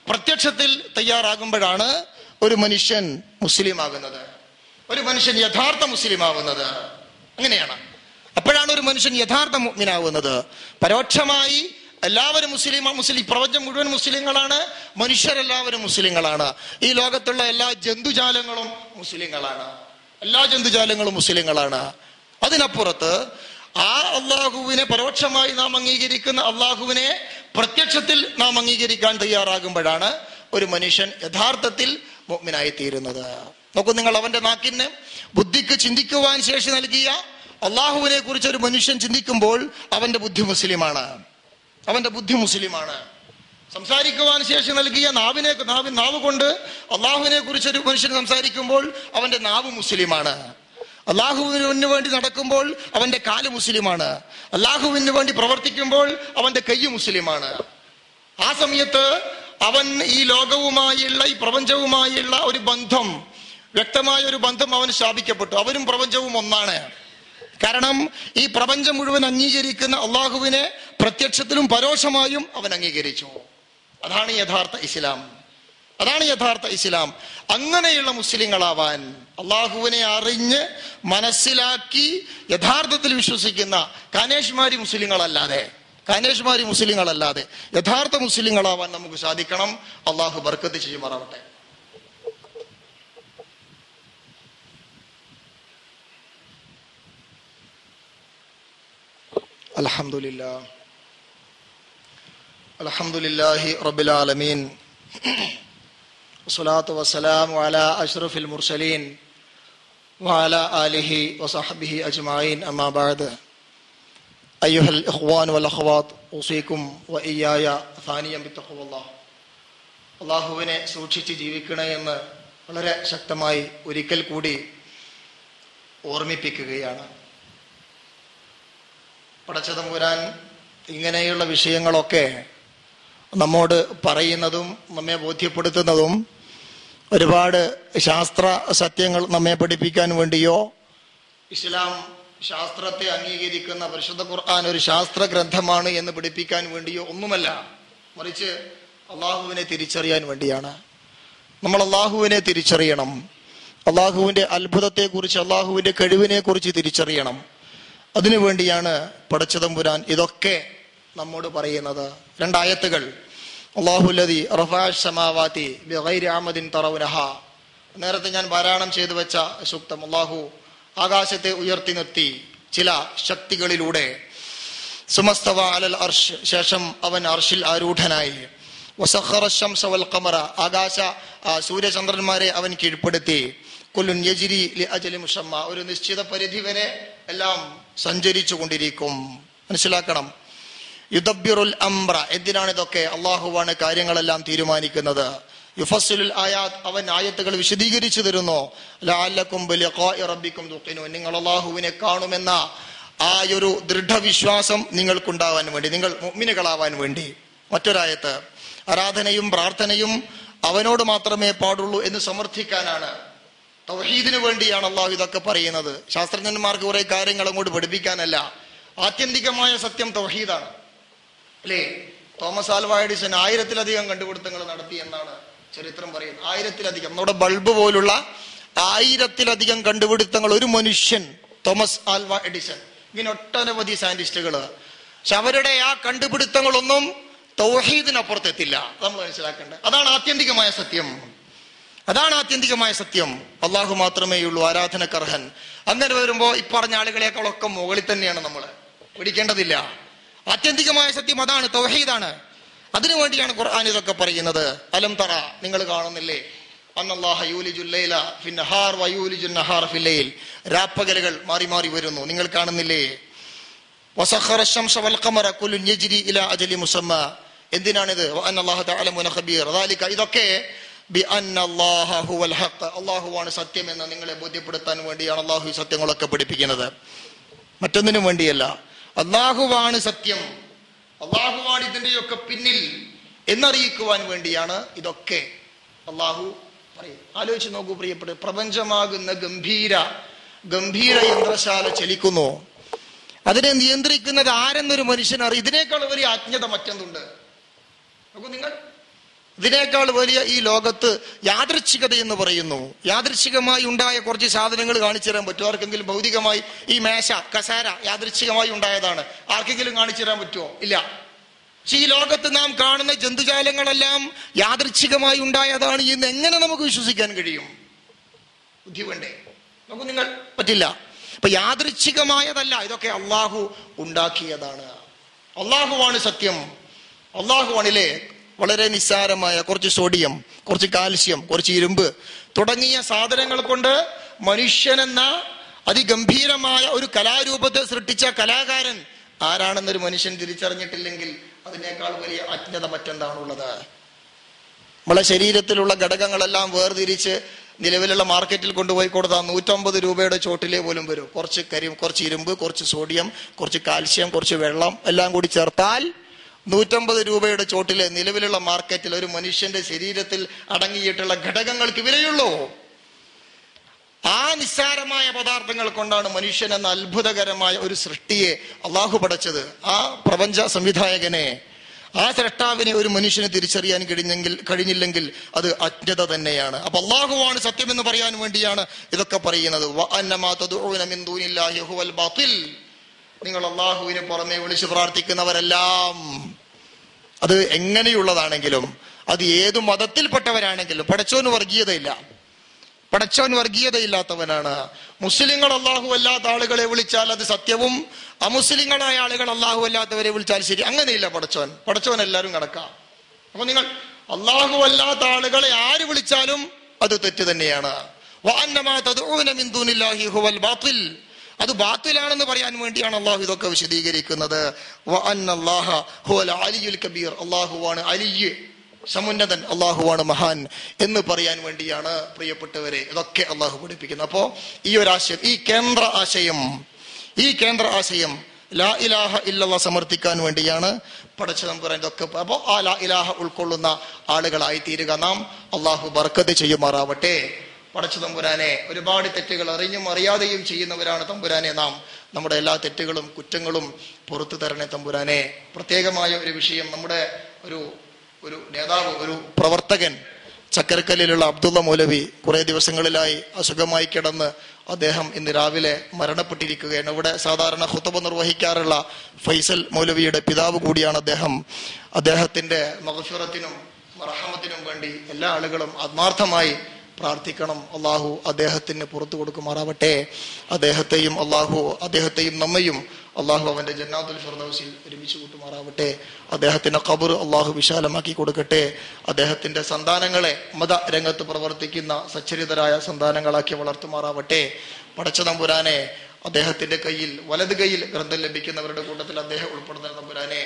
പ്രത്യക്ഷത്തിൽ തയ്യാറാകുമ്പോഴാണ് ഒരു മനുഷ്യൻ മുസ്ലിം ആകുന്നത്, ഒരു മനുഷ്യൻ യഥാർത്ഥ മുസ്ലിം ആവുന്നത്. അങ്ങനെയാണ്. അപ്പോഴാണ് ഒരു മനുഷ്യൻ യഥാർത്ഥ മുഅ്മിനാവുന്നത്. പരോക്ഷമായി എല്ലാവരും മുസ്ലിം, പ്രപഞ്ചം മുഴുവൻ മുസ്ലിങ്ങളാണ്, മനുഷ്യരെല്ലാവരും മുസ്ലിങ്ങളാണ്, ഈ ലോകത്തുള്ള എല്ലാ ജന്തുജാലങ്ങളും മുസ്ലിങ്ങളാണ്. അതിനപ്പുറത്ത് ആ അള്ളാഹുവിനെ പരോക്ഷമായി നാം അംഗീകരിക്കുന്ന അള്ളാഹുവിനെ പ്രത്യക്ഷത്തിൽ നാം അംഗീകരിക്കാൻ തയ്യാറാകുമ്പോഴാണ് ഒരു മനുഷ്യൻ യഥാർത്ഥത്തിൽ മുഅ്മിനായി തീരുന്നത്. നോക്കൂ നിങ്ങൾ, അവന്റെ നാക്കിന്, ബുദ്ധിക്ക് ചിന്തിക്കുവാൻ ശേഷി നൽകിയ അള്ളാഹുവിനെ കുറിച്ച് ഒരു മനുഷ്യൻ ചിന്തിക്കുമ്പോൾ അവന്റെ ബുദ്ധി മുസ്ലിമാണ്. സംസാരിക്കുവാൻ ശേഷി നൽകിയ നാവ് കൊണ്ട് അള്ളാഹുവിനെ കുറിച്ച് ഒരു മനുഷ്യൻ സംസാരിക്കുമ്പോൾ അവന്റെ നാവ് മുസ്ലിമാണ്. അള്ളാഹുവിന് വേണ്ടി നടക്കുമ്പോൾ അവന്റെ കാല് മുസ്ലിമാണ്. അള്ളാഹുവിന് വേണ്ടി പ്രവർത്തിക്കുമ്പോൾ അവന്റെ കൈ മുസ്ലിമാണ്. ആ സമയത്ത് അവൻ ഈ ലോകവുമായുള്ള, ഈ പ്രപഞ്ചവുമായുള്ള ഒരു ബന്ധം, വ്യക്തമായ ഒരു ബന്ധം അവന് സ്ഥാപിക്കപ്പെട്ടു. അവനും പ്രപഞ്ചവും ഒന്നാണ്. കാരണം ഈ പ്രപഞ്ചം മുഴുവൻ അംഗീകരിക്കുന്ന അള്ളാഹുവിനെ പ്രത്യക്ഷത്തിലും പരോക്ഷമായും അവൻ അംഗീകരിച്ചു. അതാണ് യഥാർത്ഥ ഇസ്ലാം. അങ്ങനെയുള്ള മുസ്ലിങ്ങളാവാൻ, അള്ളാഹുവിനെ അറിഞ്ഞ് മനസ്സിലാക്കി യഥാർത്ഥത്തിൽ വിശ്വസിക്കുന്ന കാനേഷ്മാരി മുസ്ലിങ്ങളല്ലാതെ യഥാർത്ഥ മുസ്ലിങ്ങളാവാൻ നമുക്ക് സാധിക്കണം. അള്ളാഹു ബർക്കത്ത് ചെയ്യുമാറാവട്ടെ. അൽഹംദുലില്ലാഹി റബ്ബിൽ ആലമീൻ, വസ്സലാത്തു വസ്സലാമു അലാ അഷ്റഫിൽ മുർസലീൻ വഅലാ ആലിഹി വസഹ്ബിഹി അജ്മഈൻ. അമ്മാ ബഅദ്. അയ്യുഹൽ ഇഖ്വാൻ വൽ അഖ്വാത്ത്, ഉസീകും വഇയ്യായ സാനിയം ബിത്തഖ്വല്ലാഹ്. അല്ലാഹുവിനെ സൂക്ഷിച്ച് ജീവിക്കണേ എന്ന് വളരെ ശക്തമായി ഒരിക്കൽ കൂടി ഓർമ്മിപ്പിക്കുകയാണ്. പടച്ച തമ്പുരാൻ ഇങ്ങനെയുള്ള വിഷയങ്ങളൊക്കെ നമ്മോട് പറയുന്നതും നമ്മെ ബോധ്യപ്പെടുത്തുന്നതും ഒരുപാട് ശാസ്ത്ര സത്യങ്ങൾ നമ്മെ പഠിപ്പിക്കാൻ വേണ്ടിയോ, ഇസ്ലാം ശാസ്ത്രത്തെ അംഗീകരിക്കുന്ന പരിശുദ്ധ ഖുർആൻ ഒരു ശാസ്ത്ര ഗ്രന്ഥമാണ് എന്ന് പഠിപ്പിക്കാൻ വേണ്ടിയോ ഒന്നുമല്ല, മറിച്ച് അള്ളാഹുവിനെ തിരിച്ചറിയാൻ വേണ്ടിയാണ്. നമ്മൾ അള്ളാഹുവിനെ തിരിച്ചറിയണം. അള്ളാഹുവിന്റെ അത്ഭുതത്തെക്കുറിച്ച്, അള്ളാഹുവിന്റെ കഴിവിനെ കുറിച്ച് തിരിച്ചറിയണം. അതിനുവേണ്ടിയാണ് പടച്ച തമ്പുരാൻ ഇതൊക്കെ നമ്മോട് പറയുന്നത്. രണ്ടായത്തുകൾ, അല്ലാഹുല്ലദീ റഫഅ അസ്സമാവാതി ബിഗൈരി അമദിൻ തറൗനഹാ, നേരത്തെ ഞാൻ പാരായണം ചെയ്തു വെച്ച സൂക്തം. അല്ലാഹു ആകാശത്തെ ഉയർത്തി നിർത്തി ചില ശക്തികളിലൂടെ. സുമസ്തവ അലൽ അർശ്, ശേഷം അവൻ അർശിൽ ആരൂഢനായി. വസഖറ അശ്ശംസ വൽ ഖമറ, ആകാശ സൂര്യചന്ദ്രന്മാരെ അവൻ കീഴ്പ്പെടുത്തി. കുല്ലുൻ യജ്രി ലിഅജലി മുസമ്മ, ഒരു നിശ്ചിത പരിധി വരെ എല്ലാം സഞ്ചരിച്ചു കൊണ്ടിരിക്കും. മനസ്സിലാക്കണം. യുദബ്ബിറുൽ അംറ, എന്തിനാണ് ഇതൊക്കെ? അള്ളാഹുവാണ് കാര്യങ്ങളെല്ലാം തീരുമാനിക്കുന്നത്. യുഫസ്സിലുൽ ആയാത്ത്, അവൻ ആയത്തുകൾ വിശദീകരിച്ചു തരുന്നു. ലഅല്ലകും ബിലിഖാഇ റബ്ബിക്കും തുഖിനൂൻ, നിങ്ങൾ അള്ളാഹുവിനെ കാണുമെന്ന ആ ഒരു ദൃഢവിശ്വാസം നിങ്ങൾക്കുണ്ടാവാൻ വേണ്ടി, നിങ്ങൾ മുഅ്മിനുകളാവാൻ വേണ്ടി. മറ്റൊരായത്ത്, ആരാധനയും പ്രാർത്ഥനയും അവനോട് മാത്രമേ പാടുള്ളൂ എന്ന് സമർത്ഥിക്കാനാണ്. തൗഹീദിന് വേണ്ടിയാണ് അള്ളാഹു ഇതൊക്കെ പറയുന്നത്. ശാസ്ത്രജ്ഞന്മാർക്ക് കുറെ കാര്യങ്ങൾ അങ്ങോട്ട് പഠിപ്പിക്കാനല്ല. ആത്യന്തികമായ സത്യം തൗഹീദാണ്, അല്ലേ? തോമസ് ആൽവാ എഡിസൺ 1000-ലധികം കണ്ടുപിടുത്തങ്ങൾ നടത്തി എന്നാണ് ചരിത്രം പറയുന്നത്. 1000-ലധികം. നമ്മുടെ ബൾബ് പോലുള്ള 1000-ലധികം കണ്ടുപിടുത്തങ്ങൾ ഒരു മനുഷ്യൻ, തോമസ് ആൽവാ എഡിസൺ, ഇങ്ങനെ ഒട്ടനവധി സയന്റിസ്റ്റുകൾ. പക്ഷെ അവരുടെ ആ കണ്ടുപിടുത്തങ്ങളൊന്നും തൗഹീദിനപ്പുറത്തെത്തില്ല. നമ്മൾ മനസ്സിലാക്കേണ്ടത് അതാണ് ആത്യന്തികമായ സത്യം. അതാണ് ആത്യന്തികമായ സത്യം. അള്ളാഹു മാത്രമേ ഉള്ളൂ ആരാധനക്കർഹൻ. അങ്ങനെ വരുമ്പോ ഈ പറഞ്ഞ ആളുകളെക്കാളൊക്കെ മുകളിൽ തന്നെയാണ് നമ്മൾ, പിടിക്കേണ്ടതില്ല. ആത്യന്തികമായ സത്യം അതാണ്, തൗഹീദാണ്. അതിനുവേണ്ടിയാണ് ഖുർആൻ ഇതൊക്കെ പറയുന്നത്. അലം തറ, നിങ്ങൾ കാണുന്നില്ലേ, അന്നല്ലാഹ യൂലിജുൽ ലൈല ഫിന്നഹാർ വയൂലിജുൻ നഹാറ ഫില്ലൈൽ, രാപ്പകലുകൾ മാറി മാറി വരുന്നു, നിങ്ങൾ കാണുന്നില്ലേ? വസഖറ ശംസ വൽ ഖമറ കുല്ലുൻ യജ്രി ഇലാ അജലി മുസമ്മ. എന്തിനാണിത്? വഅന്നല്ലാഹ തഅലമുന ഖബീർ. ദാലിക, ഇതൊക്കെ ബിഅന്നല്ലാഹ ഹുവൽ ഹഖ്, അല്ലാഹുവാണ് സത്യം എന്ന് നിങ്ങളെ ബോധ്യപ്പെടുത്താൻ വേണ്ടിയാണ് അല്ലാഹു ഈ സത്യങ്ങളൊക്കെ പഠിപ്പിക്കുന്നത്, മറ്റൊന്നിനും വേണ്ടിയല്ല. അല്ലാഹുവാണ് സത്യം, അല്ലാഹുവാണ് ഇതിന്റെയൊക്കെ പിന്നിൽ എന്നറിയിക്കുവാൻ വേണ്ടിയാണ് ഇതൊക്കെ അല്ലാഹു പറയും. ആലോചിച്ച് നോക്കൂ പ്രിയപ്പെട്ട, പ്രപഞ്ചമാകുന്ന ഗംഭീര യന്ത്രശാല ചലിക്കുന്നു. അതിനെ നിയന്ത്രിക്കുന്നത് ആരെന്നൊരു മനുഷ്യനറിയും. ഇതിനേക്കാൾ വലിയ അജ്ഞത മറ്റൊന്നുണ്ട്? നോക്കൂ നിങ്ങൾ, ഇതിനേക്കാൾ വലിയ ഈ ലോകത്ത് യാദൃച്ഛികത എന്ന് പറയുന്നു. യാദൃച്ഛികമായി ഉണ്ടായ കുറച്ച് സാധനങ്ങൾ കാണിച്ചു തരാൻ പറ്റുമോ ആർക്കെങ്കിലും? ഭൗതികമായി ഈ മേശ, കസേര യാദൃച്ഛികമായി ഉണ്ടായതാണ്. ആർക്കെങ്കിലും കാണിച്ചു തരാൻ പറ്റുമോ? ഇല്ല. പക്ഷെ ഈ ലോകത്ത് നാം കാണുന്ന ജന്തുജാലങ്ങളെല്ലാം യാദൃച്ഛികമായി ഉണ്ടായതാണ് എന്ന് എങ്ങനെ നമുക്ക് വിശ്വസിക്കാൻ കഴിയും? ബുദ്ധി വേണ്ടേ? നമുക്ക് നിങ്ങൾ പറ്റില്ല. അപ്പൊ യാദൃച്ഛികമായതല്ല, ഇതൊക്കെ അള്ളാഹു ഉണ്ടാക്കിയതാണ്. അള്ളാഹുവാണ് സത്യം, അള്ളാഹുവാണില്ലേ. വളരെ നിസ്സാരമായ കുറച്ച് സോഡിയം, കുറച്ച് കാൽസ്യം, കുറച്ച് ഇരുമ്പ് തുടങ്ങിയ സാധനങ്ങൾ കൊണ്ട് മനുഷ്യനെന്ന അതിഗംഭീരമായ ഒരു കലാരൂപത്തെ സൃഷ്ടിച്ച കലാകാരൻ ആരാണെന്നൊരു മനുഷ്യൻ തിരിച്ചറിഞ്ഞിട്ടില്ലെങ്കിൽ അതിനേക്കാൾ വലിയ അജ്ഞത മറ്റെന്താണുള്ളത്? നമ്മളെ ശരീരത്തിലുള്ള ഘടകങ്ങളെല്ലാം വേർതിരിച്ച് നിലവിലുള്ള മാർക്കറ്റിൽ കൊണ്ടുപോയി കൊടുത്താൽ 150 രൂപയുടെ ചോട്ടിലേ പോലും വരും. കുറച്ച് ഇരുമ്പ്, കുറച്ച് സോഡിയം, കുറച്ച് കാൽസ്യം, കുറച്ച് വെള്ളം എല്ലാം കൂടി ചേർത്താൽ 150 രൂപയുടെ ചോട്ടിലെ നിലവിലുള്ള മാർക്കറ്റിൽ ഒരു മനുഷ്യന്റെ ശരീരത്തിൽ അടങ്ങിയിട്ടുള്ള ഘടകങ്ങൾക്ക് വിലയുള്ളൂ. ആ നിസ്സാരമായ പദാർത്ഥങ്ങൾ കൊണ്ടാണ് മനുഷ്യൻ എന്ന അത്ഭുതകരമായ ഒരു സൃഷ്ടിയെ അള്ളാഹു പടച്ചത്. ആ പ്രപഞ്ച സംവിധായകനെ, ആ സ്രഷ്ടാവിനെ ഒരു മനുഷ്യന് തിരിച്ചറിയാൻ കഴിഞ്ഞില്ലെങ്കിൽ അത് അജ്ഞത തന്നെയാണ്. അപ്പൊ അള്ളാഹുവാണ് സത്യം എന്ന് പറയാൻ വേണ്ടിയാണ് ഇതൊക്കെ പറയുന്നത്. നിങ്ങൾ അള്ളാഹുവിനെ പുറമെ വിളിച്ച് പ്രാർത്ഥിക്കുന്നവരെല്ലാം, അത് എങ്ങനെയുള്ളതാണെങ്കിലും, അത് ഏതു മതത്തിൽപ്പെട്ടവരാണെങ്കിലും, പടച്ചോൻ വർഗീയതയില്ലാത്തവനാണ്. മുസ്ലിങ്ങൾ അള്ളാഹു അല്ലാത്ത ആളുകളെ വിളിച്ചാൽ അത് സത്യവും, അമുസ്ലിങ്ങളായ ആളുകൾ അള്ളാഹു അല്ലാത്തവരെ വിളിച്ചാൽ ശരി. അങ്ങനെയില്ല പടച്ചോൻ എല്ലാവരും കണക്കാം. അപ്പൊ നിങ്ങൾ അള്ളാഹു അല്ലാത്ത ആളുകളെ ആര് വിളിച്ചാലും അത് തെറ്റ് തന്നെയാണ്. അത് ബാത്തിലാണെന്ന് പറയാൻ വേണ്ടിയാണ് അള്ളാഹു ഇതൊക്കെ വിശദീകരിക്കുന്നത്. അള്ളാഹുവാണ് അലിയ്, സമുന്നതൻ, അള്ളാഹുവാണ് മഹാൻ എന്ന് പറയാൻ വേണ്ടിയാണ് പ്രിയപ്പെട്ടവരെ ഇതൊക്കെ അള്ളാഹു പഠിപ്പിക്കുന്നത്. അപ്പോ ഈ ഒരു ആശയം, ഈ കേന്ദ്ര ആശയം ലാ ഇലാഹ ഇല്ലല്ലാഹ് സമർത്ഥിക്കാൻ വേണ്ടിയാണ് പടച്ച തമ്പുരാൻ ഇതൊക്കെ. അപ്പോ ആ ലാ ഇലാഹ ഉൾക്കൊള്ളുന്ന ആളുകളായി തീരുക നാം. അള്ളാഹു ബർക്കത്ത് ചെയ്യുമാറാവട്ടെ. പടച്ച തമ്പുരാനെ, ഒരുപാട് തെറ്റുകൾ അറിഞ്ഞും അറിയാതെയും ചെയ്യുന്നവരാണ് തമ്പുരാനെ നാം. നമ്മുടെ എല്ലാ തെറ്റുകളും കുറ്റങ്ങളും പുറത്തു തരണേ തമ്പുരാനെ. പ്രത്യേകമായ ഒരു വിഷയം, നമ്മുടെ ഒരു നേതാവ്, ഒരു പ്രവർത്തകൻ, ചക്കരക്കല്ലിലുള്ള അബ്ദുള്ള മൗലവി കുറെ ദിവസങ്ങളിലായി അസുഖമായി കിടന്ന് അദ്ദേഹം ഇന്ന് രാവിലെ മരണപ്പെട്ടിരിക്കുകയാണ്. ഇവിടെ സാധാരണ ഖുതുബ നിർവഹിക്കാറുള്ള ഫൈസൽ മൗലവിയുടെ പിതാവ് കൂടിയാണ് അദ്ദേഹം. അദ്ദേഹത്തിന്റെ മഗ്ഫിറത്തിനും റഹ്മത്തിനും വേണ്ടി എല്ലാ ആളുകളും ആത്മാർത്ഥമായി പ്രാർത്ഥിക്കണം. അള്ളാഹു അദ്ദേഹത്തിന് പുറത്തു കൊടുക്കുമാറാവട്ടെ. അദ്ദേഹത്തെയും നമ്മയും അള്ളാഹു അവന്റെ ജന്നാത്തുൽ ഫിർദൗസിൽ ഒരുമിച്ച് കൂട്ടുമാറാവട്ടെ. അദ്ദേഹത്തിന്റെ ഖബർ അള്ളാഹു വിശാലമാക്കി കൊടുക്കട്ടെ. അദ്ദേഹത്തിന്റെ സന്താനങ്ങളെ മത രംഗത്ത് പ്രവർത്തിക്കുന്ന സച്ചരിതരായ സന്താനങ്ങളാക്കി വളർത്തുമാറാവട്ടെ. പടച്ച തമ്പുരാനെ, അദ്ദേഹത്തിന്റെ കയ്യിൽ, വലത് കൈയിൽ ഗ്രന്ഥം ലഭിക്കുന്നവരുടെ കൂട്ടത്തിൽ അദ്ദേഹം ഉൾപ്പെടുന്ന തമ്പുരാനെ,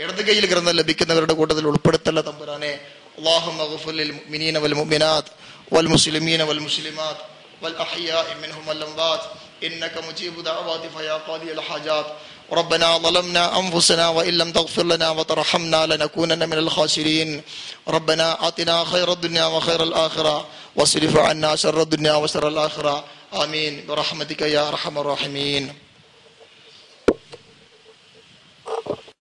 ഇടത് കൈയിൽ ഗ്രന്ഥം ലഭിക്കുന്നവരുടെ കൂട്ടത്തിൽ ഉൾപ്പെടുത്തല്ല തമ്പുരാനെ. اللهم اغفر للمؤمنين والمؤمنات والمسلمين والمسلمات والأحياء منهم والأموات إنك مجيب دعوات فيا قاضي الحاجات ربنا ظلمنا أنفسنا وإن لم تغفر لنا وترحمنا لنكونن من الخاسرين ربنا آتنا خير الدنيا وخير الآخرة واصرف عنا شر الدنيا وشر الآخرة آمين برحمتك يا أرحم الراحمين.